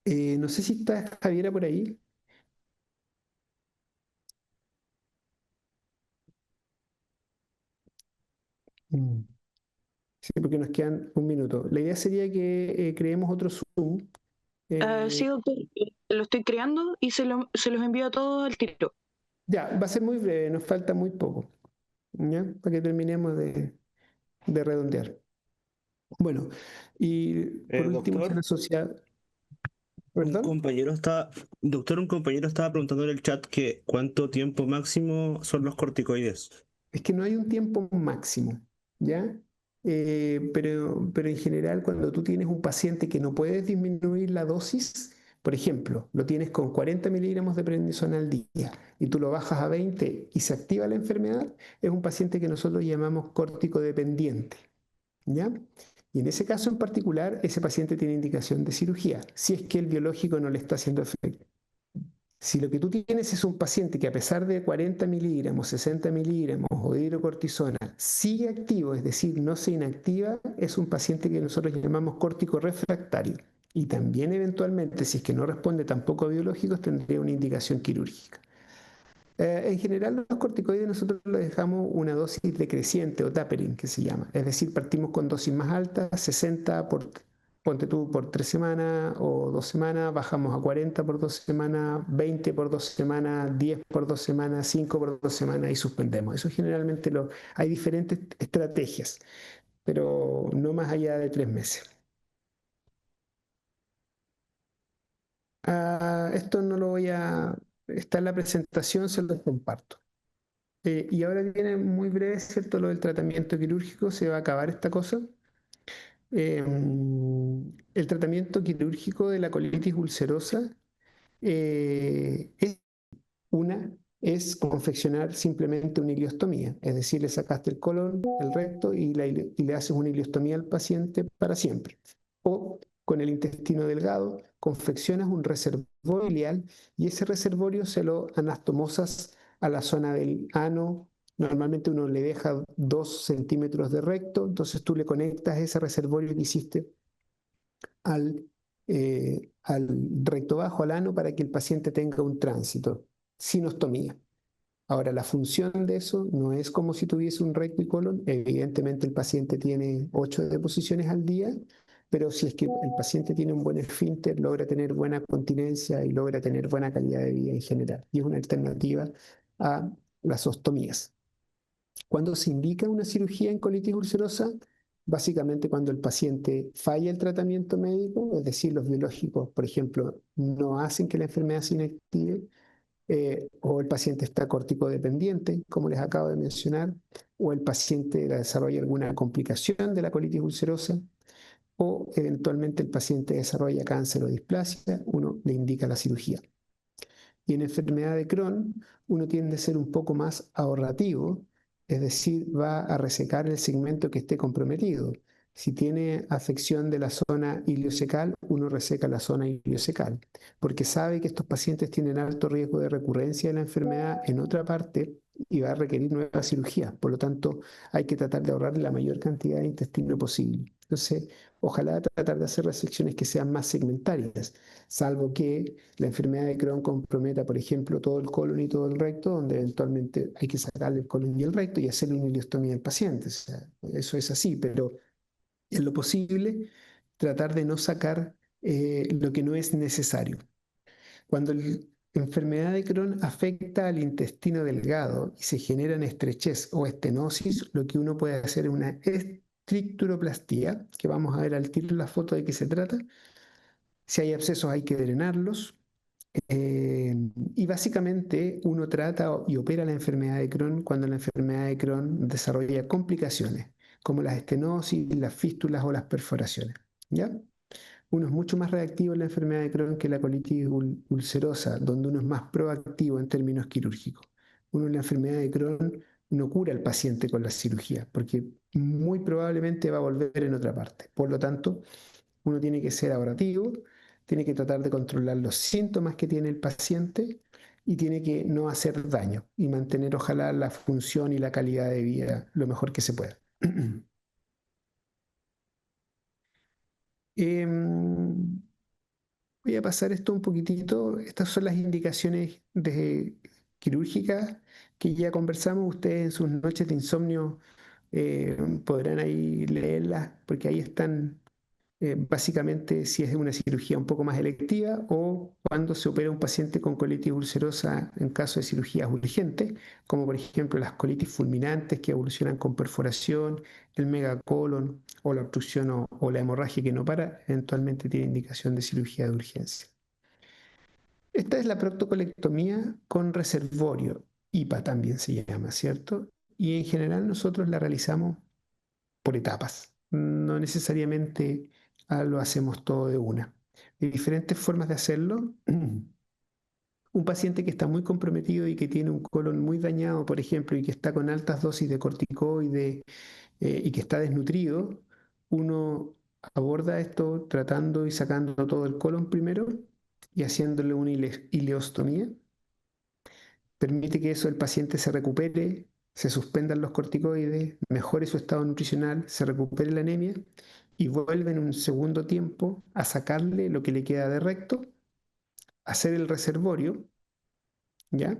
No sé si está Javiera por ahí. Mm. Sí, porque nos quedan un minuto. La idea sería que creemos otro Zoom. Sí, doctor, lo estoy creando y se los envío a todos al tiro. Ya, va a ser muy breve, nos falta muy poco, ¿ya? Para que terminemos de redondear. Bueno, y por último, se Doctor, asocia. un ¿Perdón? compañero está, doctor, un compañero estaba preguntando en el chat que cuánto tiempo máximo son los corticoides. Es que no hay un tiempo máximo, ¿ya? Pero en general, cuando tú tienes un paciente que no puedes disminuir la dosis, por ejemplo, lo tienes con 40 miligramos de prednisona al día y tú lo bajas a 20 y se activa la enfermedad, es un paciente que nosotros llamamos córtico dependiente, ¿ya? Y en ese caso en particular, ese paciente tiene indicación de cirugía, si es que el biológico no le está haciendo efecto. Si lo que tú tienes es un paciente que a pesar de 40 miligramos, 60 miligramos o de hidrocortisona sigue activo, es decir, no se inactiva, es un paciente que nosotros llamamos córtico refractario. Y también eventualmente, si es que no responde tampoco a biológicos, tendría una indicación quirúrgica. En general, los corticoides nosotros los dejamos una dosis decreciente o tapering, que se llama. Es decir, partimos con dosis más altas, 60 por, ponte tú, por 3 semanas o 2 semanas, bajamos a 40 por 2 semanas, 20 por 2 semanas, 10 por 2 semanas, 5 por 2 semanas y suspendemos. Eso generalmente hay diferentes estrategias, pero no más allá de 3 meses. Esto no lo voy a... Está en la presentación, se lo comparto. Y ahora viene muy breve, ¿cierto? Lo del tratamiento quirúrgico, se va a acabar esta cosa. El tratamiento quirúrgico de la colitis ulcerosa es una, es confeccionar simplemente una ileostomía, es decir, le sacaste el colon, el recto y le haces una ileostomía al paciente para siempre. O con el intestino delgado, confeccionas un reservorio ileal y ese reservorio se lo anastomosas a la zona del ano. Normalmente uno le deja 2 centímetros de recto, entonces tú le conectas ese reservorio que hiciste al recto bajo, al ano, para que el paciente tenga un tránsito, sin ostomía. Ahora, la función de eso no es como si tuviese un recto y colon. Evidentemente, el paciente tiene 8 deposiciones al día, pero si es que el paciente tiene un buen esfínter, logra tener buena continencia y logra tener buena calidad de vida en general. Y es una alternativa a las ostomías. ¿Cuándo se indica una cirugía en colitis ulcerosa? Básicamente cuando el paciente falla el tratamiento médico, es decir, los biológicos, por ejemplo, no hacen que la enfermedad se inactive, o el paciente está corticodependiente, como les acabo de mencionar, o el paciente desarrolla alguna complicación de la colitis ulcerosa, o eventualmente el paciente desarrolla cáncer o displasia, uno le indica la cirugía. Y en enfermedad de Crohn, uno tiende a ser un poco más ahorrativo, es decir, va a resecar el segmento que esté comprometido. Si tiene afección de la zona iliocecal, uno reseca la zona iliocecal, porque sabe que estos pacientes tienen alto riesgo de recurrencia de la enfermedad en otra parte y va a requerir nueva cirugía. Por lo tanto, hay que tratar de ahorrar la mayor cantidad de intestino posible. Entonces, ojalá tratar de hacer resecciones que sean más segmentarias, salvo que la enfermedad de Crohn comprometa, por ejemplo, todo el colon y todo el recto, donde eventualmente hay que sacarle el colon y el recto y hacerle una ileostomía al paciente. O sea, eso es así, pero en lo posible, tratar de no sacar lo que no es necesario. Cuando la enfermedad de Crohn afecta al intestino delgado y se generan estrechez o estenosis, lo que uno puede hacer es una estricturoplastía, que vamos a ver al tiro la foto de qué se trata. Si hay abscesos hay que drenarlos. Y básicamente uno trata y opera la enfermedad de Crohn cuando la enfermedad de Crohn desarrolla complicaciones, como las estenosis, las fístulas o las perforaciones. ¿Ya? Uno es mucho más reactivo en la enfermedad de Crohn que la colitis ulcerosa, donde uno es más proactivo en términos quirúrgicos. Uno en la enfermedad de Crohn no cura al paciente con la cirugía, porque muy probablemente va a volver en otra parte. Por lo tanto, uno tiene que ser ahorrativo, tiene que tratar de controlar los síntomas que tiene el paciente y tiene que no hacer daño y mantener ojalá la función y la calidad de vida lo mejor que se pueda. Voy a pasar esto un poquitito. Estas son las indicaciones quirúrgicas que ya conversamos. Ustedes en sus noches de insomnio podrán ahí leerlas porque ahí están básicamente si es una cirugía un poco más electiva o cuando se opera un paciente con colitis ulcerosa en caso de cirugías urgentes, como por ejemplo las colitis fulminantes que evolucionan con perforación, el megacolon o la obstrucción o la hemorragia que no para, eventualmente tiene indicación de cirugía de urgencia. Esta es la proctocolectomía con reservorio, IPA también se llama, ¿cierto? Y en general nosotros la realizamos por etapas, no necesariamente lo hacemos todo de una. Hay diferentes formas de hacerlo. Un paciente que está muy comprometido y que tiene un colon muy dañado, por ejemplo, y que está con altas dosis de corticoide y que está desnutrido, uno aborda esto tratando y sacando todo el colon primero y haciéndole una ileostomía. Permite que eso el paciente se recupere, se suspendan los corticoides, mejore su estado nutricional, se recupere la anemia y vuelve en un segundo tiempo a sacarle lo que le queda de recto, hacer el reservorio, ¿ya?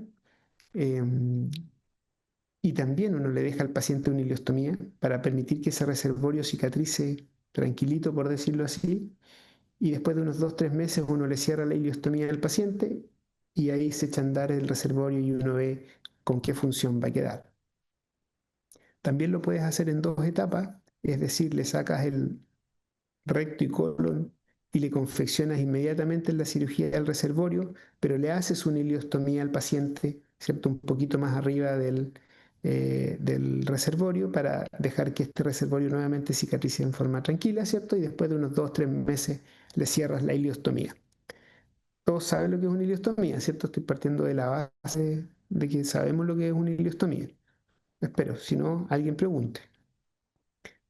Y también uno le deja al paciente una ileostomía para permitir que ese reservorio cicatrice tranquilito, por decirlo así, y después de unos 2-3 meses uno le cierra la ileostomía al paciente y ahí se echa a andar el reservorio y uno ve con qué función va a quedar. También lo puedes hacer en 2 etapas, es decir, le sacas el recto y colon y le confeccionas inmediatamente en la cirugía del reservorio, pero le haces una ileostomía al paciente, ¿cierto? Un poquito más arriba del reservorio para dejar que este reservorio nuevamente cicatrice en forma tranquila, ¿cierto? Y después de unos 2-3 meses le cierras la ileostomía. Todos saben lo que es una ileostomía, ¿cierto? Estoy partiendo de la base de que sabemos lo que es una ileostomía. Espero, si no, alguien pregunte.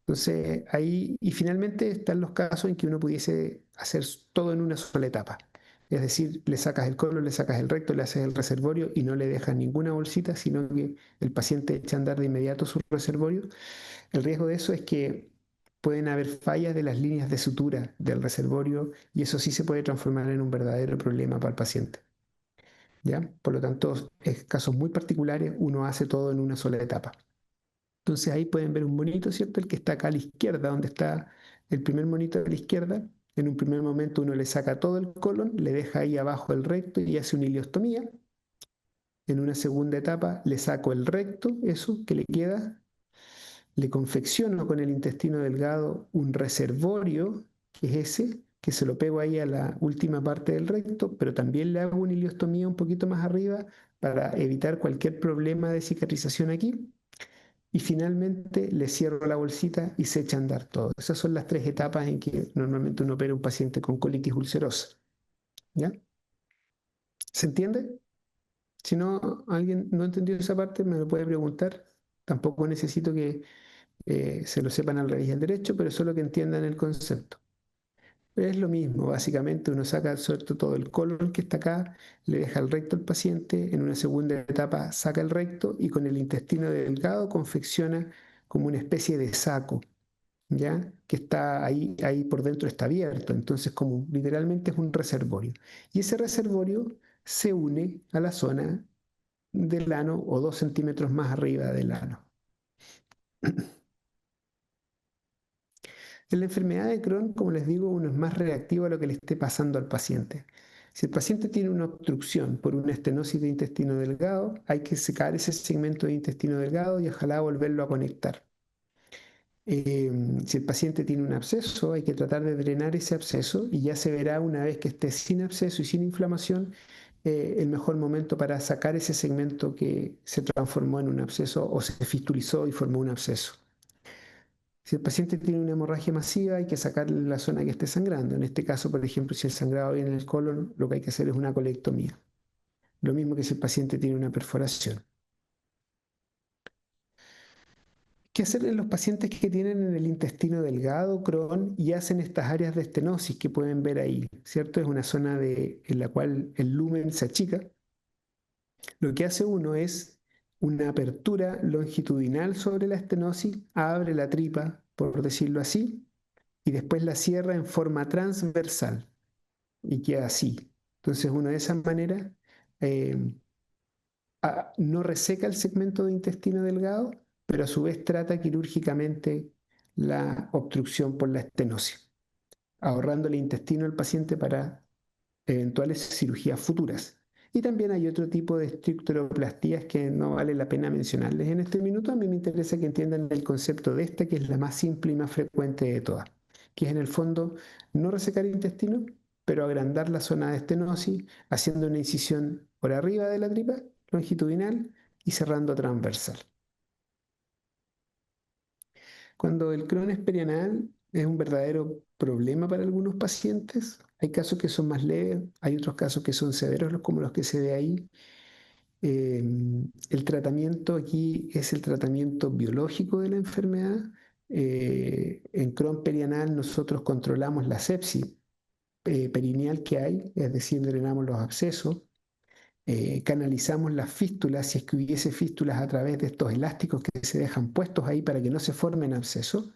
Entonces, ahí, y finalmente están los casos en que uno pudiese hacer todo en una sola etapa. Es decir, le sacas el colon, le sacas el recto, le haces el reservorio y no le dejas ninguna bolsita, sino que el paciente echa a andar de inmediato su reservorio. El riesgo de eso es que pueden haber fallas de las líneas de sutura del reservorio y eso sí se puede transformar en un verdadero problema para el paciente. ¿Ya? Por lo tanto, en casos muy particulares, uno hace todo en una sola etapa. Entonces ahí pueden ver un monito, ¿cierto? El que está acá a la izquierda, donde está el primer monito de la izquierda. En un primer momento uno le saca todo el colon, le deja ahí abajo el recto y hace una ileostomía. En una segunda etapa le saco el recto, eso que le queda, le confecciono con el intestino delgado un reservorio, que es ese, que se lo pego ahí a la última parte del recto, pero también le hago una ileostomía un poquito más arriba para evitar cualquier problema de cicatrización aquí. Y finalmente le cierro la bolsita y se echa a andar todo. Esas son las 3 etapas en que normalmente uno opera un paciente con colitis ulcerosa. ¿Ya? ¿Se entiende? Si no, alguien no entendió esa parte, me lo puede preguntar. Tampoco necesito que se lo sepan al revés y al derecho, pero solo que entiendan el concepto. Es lo mismo, básicamente uno saca suelto todo el colon que está acá, le deja el recto al paciente, en una segunda etapa saca el recto y con el intestino delgado confecciona como una especie de saco, ¿ya? Que está ahí por dentro está abierto, entonces como literalmente es un reservorio. Y ese reservorio se une a la zona del ano o 2 centímetros más arriba del ano. En la enfermedad de Crohn, como les digo, uno es más reactivo a lo que le esté pasando al paciente. Si el paciente tiene una obstrucción por una estenosis de intestino delgado, hay que secar ese segmento de intestino delgado y ojalá volverlo a conectar. Si el paciente tiene un absceso, hay que tratar de drenar ese absceso y ya se verá una vez que esté sin absceso y sin inflamación, el mejor momento para sacar ese segmento que se transformó en un absceso o se fistulizó y formó un absceso. Si el paciente tiene una hemorragia masiva, hay que sacarle la zona que esté sangrando. En este caso, por ejemplo, si el sangrado viene en el colon, lo que hay que hacer es una colectomía. Lo mismo que si el paciente tiene una perforación. ¿Qué hacer en los pacientes que tienen en el intestino delgado, Crohn, y hacen estas áreas de estenosis que pueden ver ahí? ¿Cierto? Es una zona en la cual el lumen se achica lo que hace uno es una apertura longitudinal sobre la estenosis, abre la tripa, por decirlo así, y después la cierra en forma transversal y queda así. Entonces uno de esa manera eh, no reseca el segmento de intestino delgado, pero a su vez trata quirúrgicamente la obstrucción por la estenosis, ahorrando el intestino al paciente para eventuales cirugías futuras. Y también hay otro tipo de estructuroplastías que no vale la pena mencionarles en este minuto. A mí me interesa que entiendan el concepto de esta, que es la más simple y más frecuente de todas, que es en el fondo no resecar el intestino, pero agrandar la zona de estenosis, haciendo una incisión por arriba de la tripa, longitudinal, y cerrando transversal. Cuando el Crohn es perianal, es un verdadero problema para algunos pacientes. Hay casos que son más leves, hay otros casos que son severos, como los que se ve ahí. El tratamiento aquí es el tratamiento biológico de la enfermedad. En Crohn perianal nosotros controlamos la sepsis perineal que hay, es decir, drenamos los abscesos. Canalizamos las fístulas, si es que hubiese fístulas a través de estos elásticos que se dejan puestos ahí para que no se formen abscesos.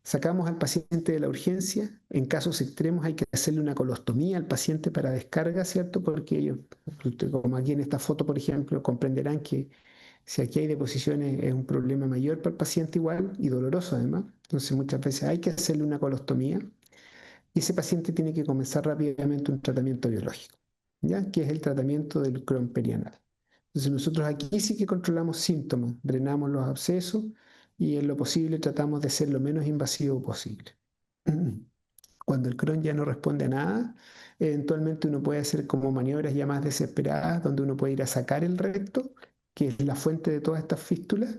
Sacamos al paciente de la urgencia. En casos extremos hay que hacerle una colostomía al paciente para descarga, ¿cierto? Porque ellos, como aquí en esta foto, por ejemplo, comprenderán que si aquí hay deposiciones es un problema mayor para el paciente igual y doloroso además. Entonces muchas veces hay que hacerle una colostomía y ese paciente tiene que comenzar rápidamente un tratamiento biológico, ¿ya? Que es el tratamiento del Crohn perianal. Entonces nosotros aquí sí que controlamos síntomas, drenamos los abscesos y en lo posible tratamos de ser lo menos invasivo posible. Cuando el Crohn ya no responde a nada, eventualmente uno puede hacer como maniobras ya más desesperadas, donde uno puede ir a sacar el recto, que es la fuente de todas estas fístulas,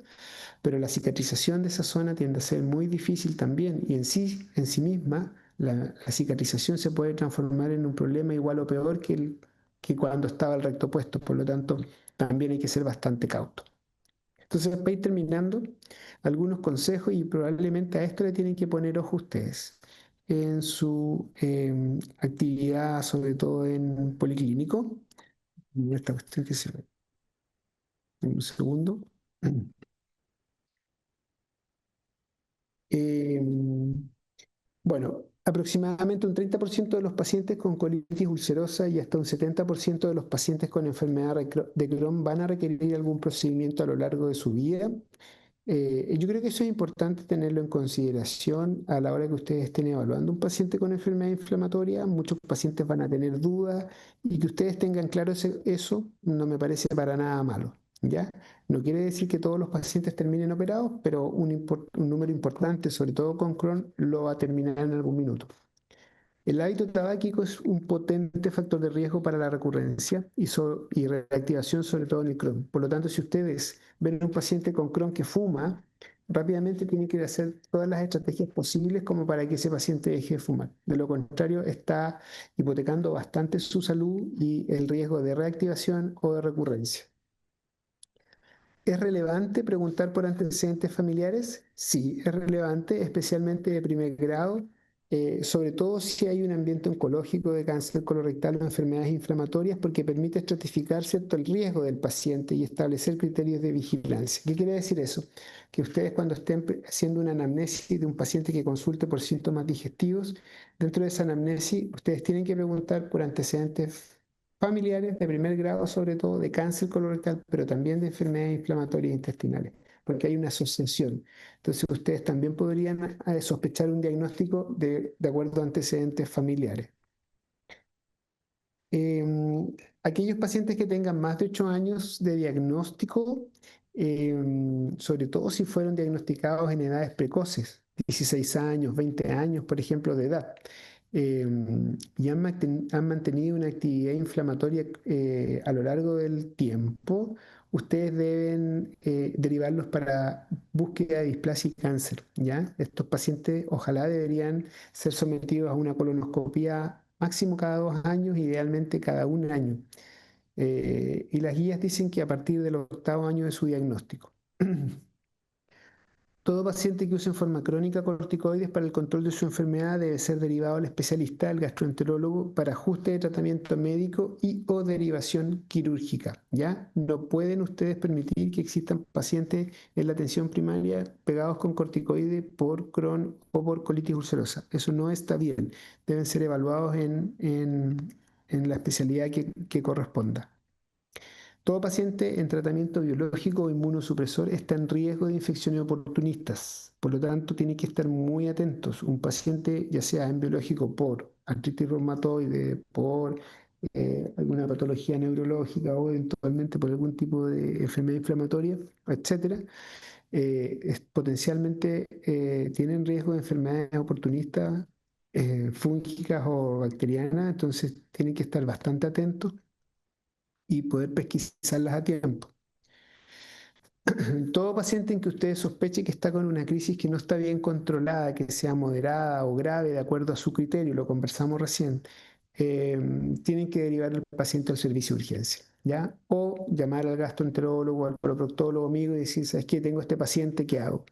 pero la cicatrización de esa zona tiende a ser muy difícil también y en sí misma la cicatrización se puede transformar en un problema igual o peor que cuando estaba el recto puesto, por lo tanto también hay que ser bastante cauto. Entonces, para ir terminando, algunos consejos y probablemente a esto le tienen que poner ojo ustedes en su actividad, sobre todo en policlínico. Esta cuestión que se ve. Un segundo. Eh, bueno, aproximadamente un 30% de los pacientes con colitis ulcerosa y hasta un 70% de los pacientes con enfermedad de Crohn van a requerir algún procedimiento a lo largo de su vida. Yo creo que eso es importante tenerlo en consideración a la hora que ustedes estén evaluando un paciente con enfermedad inflamatoria. Muchos pacientes van a tener dudas y que ustedes tengan claro eso no me parece para nada malo, ¿ya? No quiere decir que todos los pacientes terminen operados, pero un número importante, sobre todo con Crohn, lo va a terminar en algún minuto. El hábito tabáquico es un potente factor de riesgo para la recurrencia y reactivación, sobre todo en el Crohn. Por lo tanto, si ustedes ven a un paciente con Crohn que fuma, rápidamente tienen que hacer todas las estrategias posibles como para que ese paciente deje de fumar. De lo contrario, está hipotecando bastante su salud y el riesgo de reactivación o de recurrencia. ¿Es relevante preguntar por antecedentes familiares? Sí, es relevante, especialmente de primer grado, sobre todo si hay un ambiente oncológico de cáncer colorectal o enfermedades inflamatorias, porque permite estratificar, ¿cierto?, el riesgo del paciente y establecer criterios de vigilancia. ¿Qué quiere decir eso? Que ustedes cuando estén haciendo una anamnesis de un paciente que consulte por síntomas digestivos, dentro de esa anamnesis ustedes tienen que preguntar por antecedentes familiares de primer grado, sobre todo de cáncer colorectal, pero también de enfermedades inflamatorias intestinales, porque hay una asociación. Entonces, ustedes también podrían sospechar un diagnóstico de acuerdo a antecedentes familiares. Aquellos pacientes que tengan más de 8 años de diagnóstico, sobre todo si fueron diagnosticados en edades precoces, 16 años, 20 años, por ejemplo, de edad, y han mantenido una actividad inflamatoria a lo largo del tiempo, ustedes deben derivarlos para búsqueda de displasia y cáncer, ¿ya? Estos pacientes ojalá deberían ser sometidos a una colonoscopia máximo cada 2 años, idealmente cada 1 año. Y las guías dicen que a partir del 8.º año de su diagnóstico. Todo paciente que use en forma crónica corticoides para el control de su enfermedad debe ser derivado al especialista, al gastroenterólogo, para ajuste de tratamiento médico y o derivación quirúrgica. ¿Ya? No pueden ustedes permitir que existan pacientes en la atención primaria pegados con corticoides por Crohn o por colitis ulcerosa. Eso no está bien. Deben ser evaluados en la especialidad que corresponda. Todo paciente en tratamiento biológico o inmunosupresor está en riesgo de infecciones oportunistas. Por lo tanto, tienen que estar muy atentos. Un paciente, ya sea en biológico por artritis reumatoide, por alguna patología neurológica o eventualmente por algún tipo de enfermedad inflamatoria, etcétera, potencialmente tienen riesgo de enfermedades oportunistas, fúngicas o bacterianas. Entonces, tienen que estar bastante atentos y poder pesquisarlas a tiempo. Todo paciente en que usted sospeche que está con una crisis que no está bien controlada, que sea moderada o grave de acuerdo a su criterio, lo conversamos recién, tienen que derivar al paciente al servicio de urgencia, ¿ya? O llamar al gastroenterólogo, al proctólogo amigo y decir, ¿sabes qué? Tengo este paciente, ¿qué hago?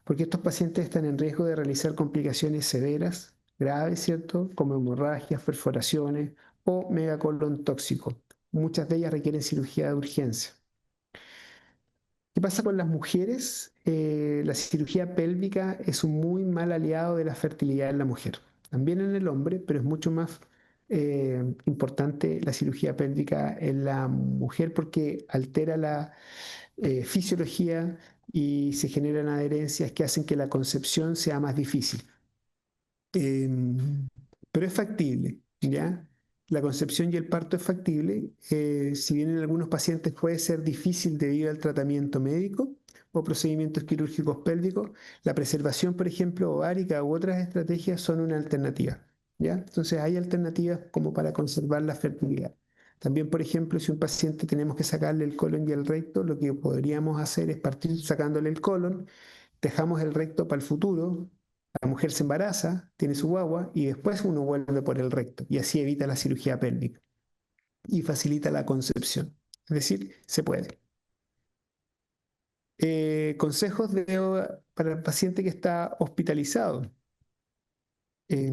Porque estos pacientes están en riesgo de realizar complicaciones severas, graves, ¿cierto? Como hemorragias, perforaciones o megacolon tóxico. Muchas de ellas requieren cirugía de urgencia. ¿Qué pasa con las mujeres? La cirugía pélvica es un muy mal aliado de la fertilidad en la mujer. También en el hombre, pero es mucho más importante la cirugía pélvica en la mujer porque altera la fisiología y se generan adherencias que hacen que la concepción sea más difícil. Pero es factible, ¿ya? La concepción y el parto es factible, si bien en algunos pacientes puede ser difícil debido al tratamiento médico o procedimientos quirúrgicos pélvicos, la preservación, por ejemplo, ovárica u otras estrategias son una alternativa, ¿ya? Entonces hay alternativas como para conservar la fertilidad. También, por ejemplo, si un paciente tenemos que sacarle el colon y el recto, lo que podríamos hacer es partir sacándole el colon, dejamos el recto para el futuro. La mujer se embaraza, tiene su guagua y después uno vuelve por el recto y así evita la cirugía pélvica y facilita la concepción. Es decir, se puede. Consejos para el paciente que está hospitalizado. Eh,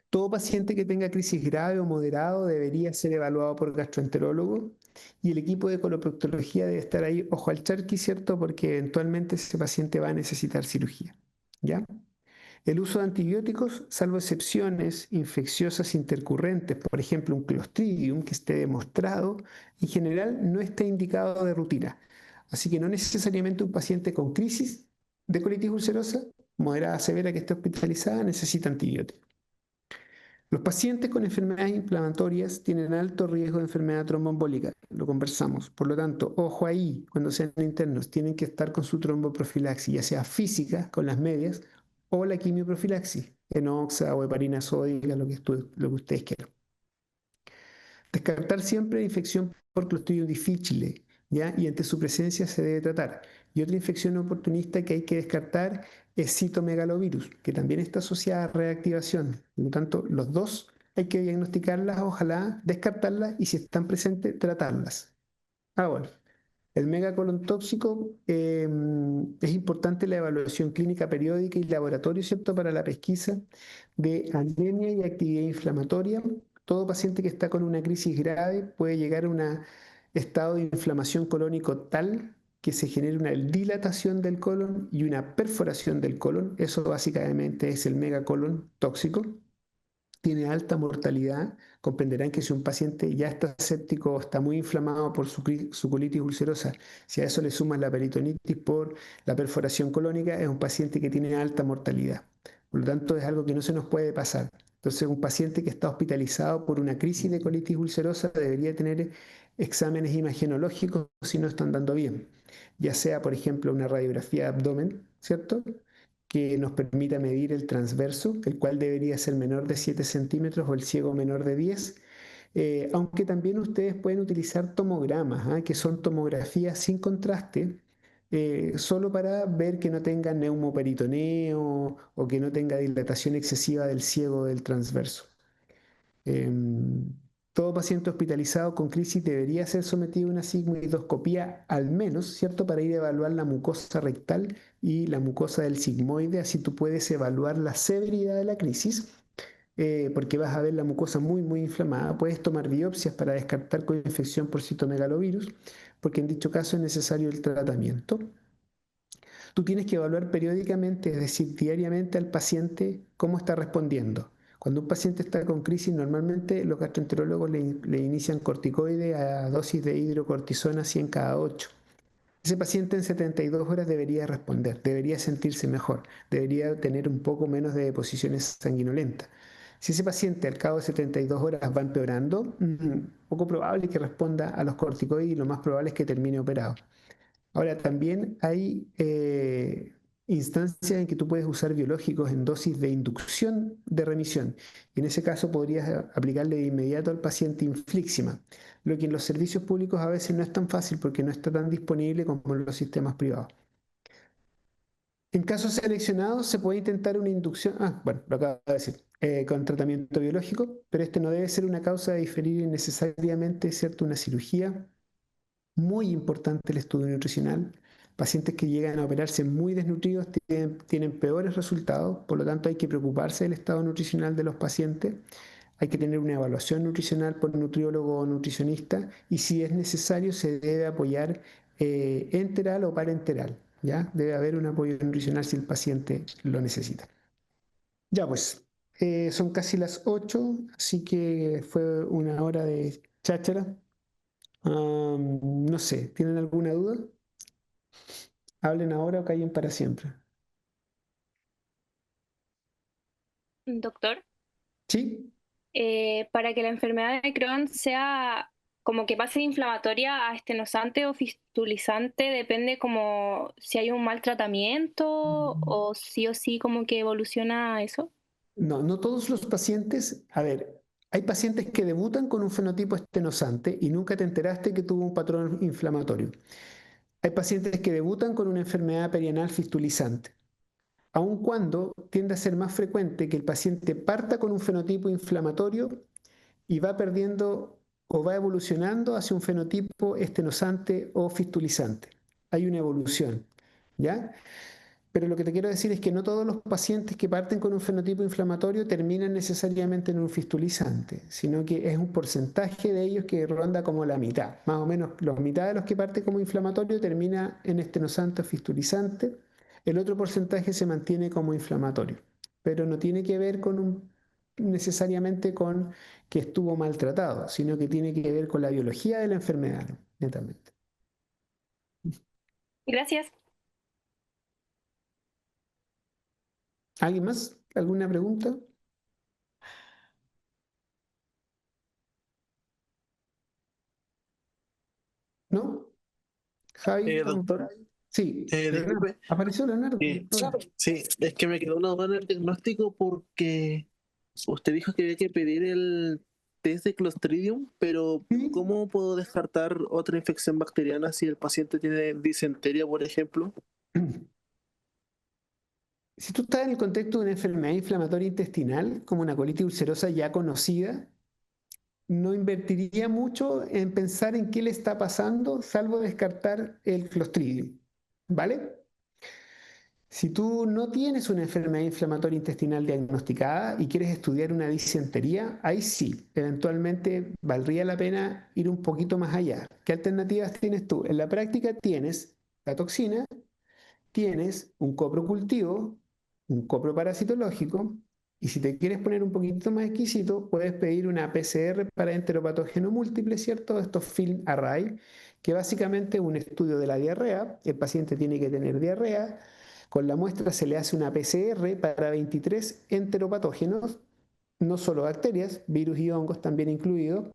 Todo paciente que tenga crisis grave o moderado debería ser evaluado por gastroenterólogo y el equipo de coloproctología debe estar ahí, ojo al charqui, ¿cierto? Porque eventualmente ese paciente va a necesitar cirugía, ¿ya? El uso de antibióticos, salvo excepciones infecciosas intercurrentes, por ejemplo un Clostridium que esté demostrado, en general no está indicado de rutina. Así que no necesariamente un paciente con crisis de colitis ulcerosa, moderada severa que esté hospitalizada, necesita antibióticos. Los pacientes con enfermedades inflamatorias tienen alto riesgo de enfermedad tromboembólica, lo conversamos. Por lo tanto, ojo ahí, cuando sean internos, tienen que estar con su tromboprofilaxis, ya sea física, con las medias, o la quimioprofilaxis, enoxa o heparina sódica, lo que ustedes quieran. Descartar siempre la infección por Clostridium difficile, ¿ya? Y ante su presencia se debe tratar. Y otra infección oportunista que hay que descartar es citomegalovirus, que también está asociada a reactivación. Por lo tanto, los dos hay que diagnosticarlas, ojalá descartarlas y si están presentes, tratarlas. Ahora, el megacolon tóxico es importante la evaluación clínica periódica y laboratorio, ¿cierto? Para la pesquisa de anemia y actividad inflamatoria. Todo paciente que está con una crisis grave puede llegar a un estado de inflamación colónico tal que se genere una dilatación del colon y una perforación del colon. Eso básicamente es el megacolon tóxico. Tiene alta mortalidad. Comprenderán que si un paciente ya está séptico o está muy inflamado por su colitis ulcerosa, si a eso le sumas la peritonitis por la perforación colónica, es un paciente que tiene alta mortalidad. Por lo tanto, es algo que no se nos puede pasar. Entonces, un paciente que está hospitalizado por una crisis de colitis ulcerosa debería tener exámenes imagenológicos si no están dando bien, ya sea, por ejemplo, una radiografía de abdomen, ¿cierto? Que nos permita medir el transverso, el cual debería ser menor de 7 centímetros o el ciego menor de 10, aunque también ustedes pueden utilizar tomogramas, ¿ah? Que son tomografías sin contraste, solo para ver que no tenga neumoperitoneo o que no tenga dilatación excesiva del ciego del transverso. Todo paciente hospitalizado con crisis debería ser sometido a una sigmoidoscopía al menos, ¿cierto? Para ir a evaluar la mucosa rectal y la mucosa del sigmoide, así tú puedes evaluar la severidad de la crisis, porque vas a ver la mucosa muy, muy inflamada. Puedes tomar biopsias para descartar coinfección por citomegalovirus, porque en dicho caso es necesario el tratamiento. Tú tienes que evaluar periódicamente, es decir, diariamente al paciente cómo está respondiendo. Cuando un paciente está con crisis, normalmente los gastroenterólogos le inician corticoides a dosis de hidrocortisona 100 cada 8. Ese paciente en 72 horas debería responder, debería sentirse mejor, debería tener un poco menos de deposiciones sanguinolentas. Si ese paciente al cabo de 72 horas va empeorando, poco probable que responda a los corticoides y lo más probable es que termine operado. Ahora, también hay instancias en que tú puedes usar biológicos en dosis de inducción de remisión. Y en ese caso podrías aplicarle de inmediato al paciente infliximab, lo que en los servicios públicos a veces no es tan fácil porque no está tan disponible como en los sistemas privados. En casos seleccionados se puede intentar una inducción, bueno, lo acabo de decir, con tratamiento biológico, pero este no debe ser una causa de diferir innecesariamente, ¿cierto?, una cirugía. Muy importante el estudio nutricional. Pacientes que llegan a operarse muy desnutridos tienen peores resultados, por lo tanto hay que preocuparse del estado nutricional de los pacientes. Hay que tener una evaluación nutricional por nutriólogo o nutricionista y si es necesario se debe apoyar enteral o parenteral. ¿Ya? Debe haber un apoyo nutricional si el paciente lo necesita. Ya pues, son casi las 8, así que fue una hora de cháchara. No sé, ¿tienen alguna duda? Hablen ahora o callen para siempre. Doctor, ¿Sí? para que la enfermedad de Crohn sea como que pase de inflamatoria a estenosante o fistulizante, depende como si hay un mal tratamiento o sí como que evoluciona a eso. No, no todos los pacientes. A ver, hay pacientes que debutan con un fenotipo estenosante y nunca te enteraste que tuvo un patrón inflamatorio. Hay pacientes que debutan con una enfermedad perianal fistulizante, aun cuando tiende a ser más frecuente que el paciente parta con un fenotipo inflamatorio y va perdiendo o va evolucionando hacia un fenotipo estenosante o fistulizante. Hay una evolución, ¿ya? Pero lo que te quiero decir es que no todos los pacientes que parten con un fenotipo inflamatorio terminan necesariamente en un fistulizante, sino que es un porcentaje de ellos que ronda como la mitad. Más o menos la mitad de los que parten como inflamatorio termina en estenosante o fistulizante. El otro porcentaje se mantiene como inflamatorio, pero no tiene que ver necesariamente con que estuvo maltratado, sino que tiene que ver con la biología de la enfermedad, netamente. Gracias. ¿Alguien más? ¿Alguna pregunta? ¿No? Javi, estamos por Doctor, ahí. Sí, Leonardo. disculpe. Apareció Leonardo. Sí, es que me quedó una duda en el diagnóstico porque usted dijo que había que pedir el test de Clostridium, pero ¿cómo puedo descartar otra infección bacteriana si el paciente tiene disentería, por ejemplo? Si tú estás en el contexto de una enfermedad inflamatoria intestinal, como una colitis ulcerosa ya conocida, no invertiría mucho en pensar en qué le está pasando, salvo descartar el Clostridium. ¿Vale? Si tú no tienes una enfermedad inflamatoria intestinal diagnosticada y quieres estudiar una disentería, ahí sí, eventualmente valdría la pena ir un poquito más allá. ¿Qué alternativas tienes tú? En la práctica tienes la toxina, tienes un coprocultivo, un coproparasitológico, y si te quieres poner un poquito más exquisito, puedes pedir una PCR para enteropatógeno múltiple, ¿cierto? Estos film array, que básicamente es un estudio de la diarrea. El paciente tiene que tener diarrea. Con la muestra se le hace una PCR para 23 enteropatógenos, no solo bacterias, virus y hongos también incluidos,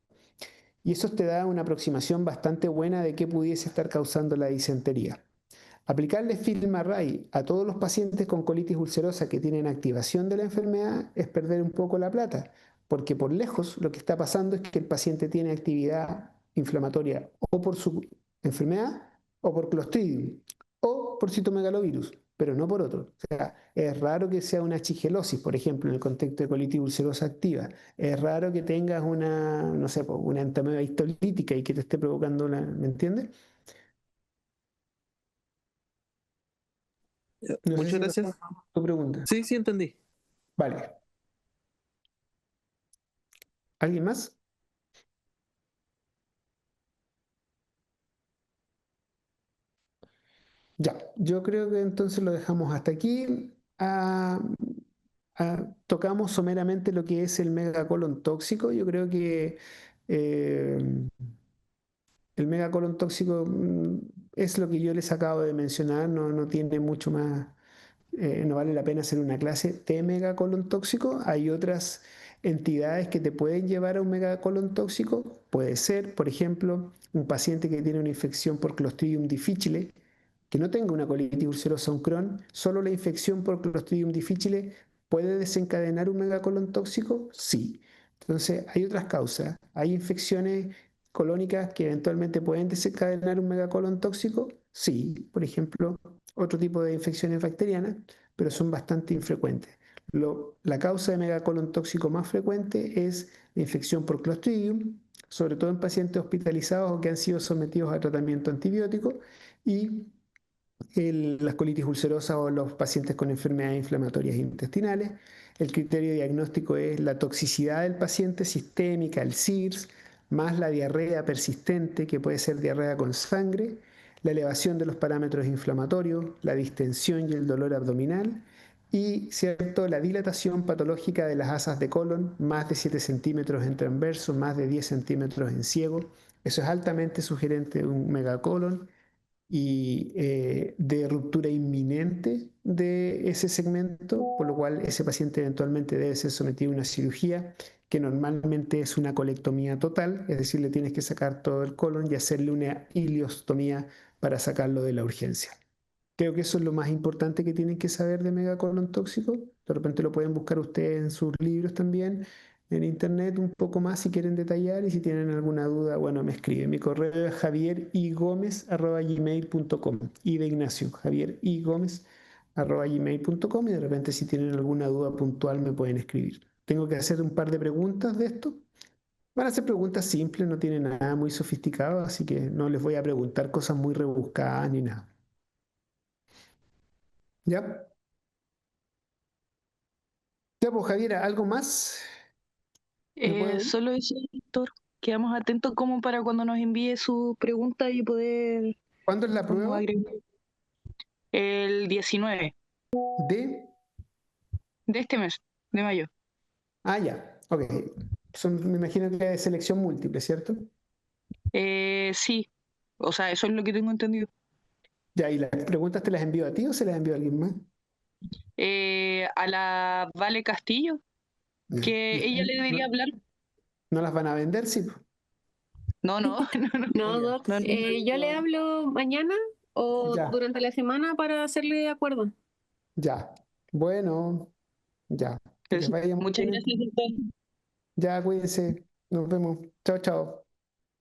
y eso te da una aproximación bastante buena de qué pudiese estar causando la disentería. Aplicarle film array a todos los pacientes con colitis ulcerosa que tienen activación de la enfermedad es perder un poco la plata, porque por lejos lo que está pasando es que el paciente tiene actividad inflamatoria o por su enfermedad o por Clostridium o por citomegalovirus. pero no por otro. O sea, es raro que sea una shigelosis, por ejemplo, en el contexto de colitis ulcerosa activa. Es raro que tengas una, no sé, una entamoeba histolítica y que te esté provocando una, ¿me entiendes? No sé Muchas si gracias. tu pregunta. Sí, sí, entendí. Vale. ¿Alguien más? Ya, yo creo que entonces lo dejamos hasta aquí. Tocamos someramente lo que es el megacolon tóxico. Yo creo que eh, el megacolon tóxico es lo que yo les acabo de mencionar, no tiene mucho más, no vale la pena hacer una clase de megacolon tóxico. Hay otras entidades que te pueden llevar a un megacolon tóxico. Puede ser, por ejemplo, un paciente que tiene una infección por Clostridium difficile, que no tenga una colitis ulcerosa, un Crohn, solo la infección por Clostridium difficile puede desencadenar un megacolon tóxico. Sí. Entonces, hay otras causas. Hay infecciones colónicas que eventualmente pueden desencadenar un megacolon tóxico. Sí, por ejemplo, otro tipo de infecciones bacterianas, pero son bastante infrecuentes. La causa de megacolon tóxico más frecuente es la infección por Clostridium, sobre todo en pacientes hospitalizados o que han sido sometidos a tratamiento antibiótico, y las colitis ulcerosas o los pacientes con enfermedades inflamatorias intestinales. El criterio diagnóstico es la toxicidad del paciente sistémica, el CIRS, más la diarrea persistente, que puede ser diarrea con sangre, la elevación de los parámetros inflamatorios, la distensión y el dolor abdominal, y cierto, la dilatación patológica de las asas de colon, más de 7 centímetros en transverso, más de 10 centímetros en ciego. Eso es altamente sugerente de un megacolon y de ruptura inminente de ese segmento, por lo cual ese paciente eventualmente debe ser sometido a una cirugía que normalmente es una colectomía total, es decir, le tienes que sacar todo el colon y hacerle una ileostomía para sacarlo de la urgencia. Creo que eso es lo más importante que tienen que saber de megacolon tóxico. De repente lo pueden buscar ustedes en sus libros también, en internet un poco más si quieren detallar, y si tienen alguna duda, bueno, me escriben. Mi correo es javierigomez@gmail.com, y de Ignacio, javierigomez@gmail.com, y de repente si tienen alguna duda puntual me pueden escribir. Tengo que hacer un par de preguntas de esto. Van a ser preguntas simples, no tienen nada muy sofisticado, así que no les voy a preguntar cosas muy rebuscadas ni nada. ¿Ya? Ya, pues Javiera, ¿algo más? ¿Me puedo ir? Solo eso, doctor. Quedamos atentos como para cuando nos envíe su pregunta y poder ¿Cuándo es la como prueba? agregar. El 19 De. de este mes, de mayo. Ah, ya, ok. Me imagino que es selección múltiple, ¿cierto? Sí, o sea, eso es lo que tengo entendido. Ya, ¿y las preguntas te las envío a ti o se las envío a alguien más? A la Vale Castillo, Ya. que ella le debería ¿No, hablar. no las van a vender? Sí, pues. No, no, no, no. No, Doc, No, no. yo le hablo mañana o Ya, durante la semana para hacerle de acuerdo. ya. Bueno, ya. Que les Eso. vaya muy Muchas bien gracias, entonces. doctor. Ya, cuídense. Nos vemos. Chao, chao.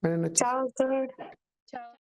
Buenas noches. Chao, doctor. Chao.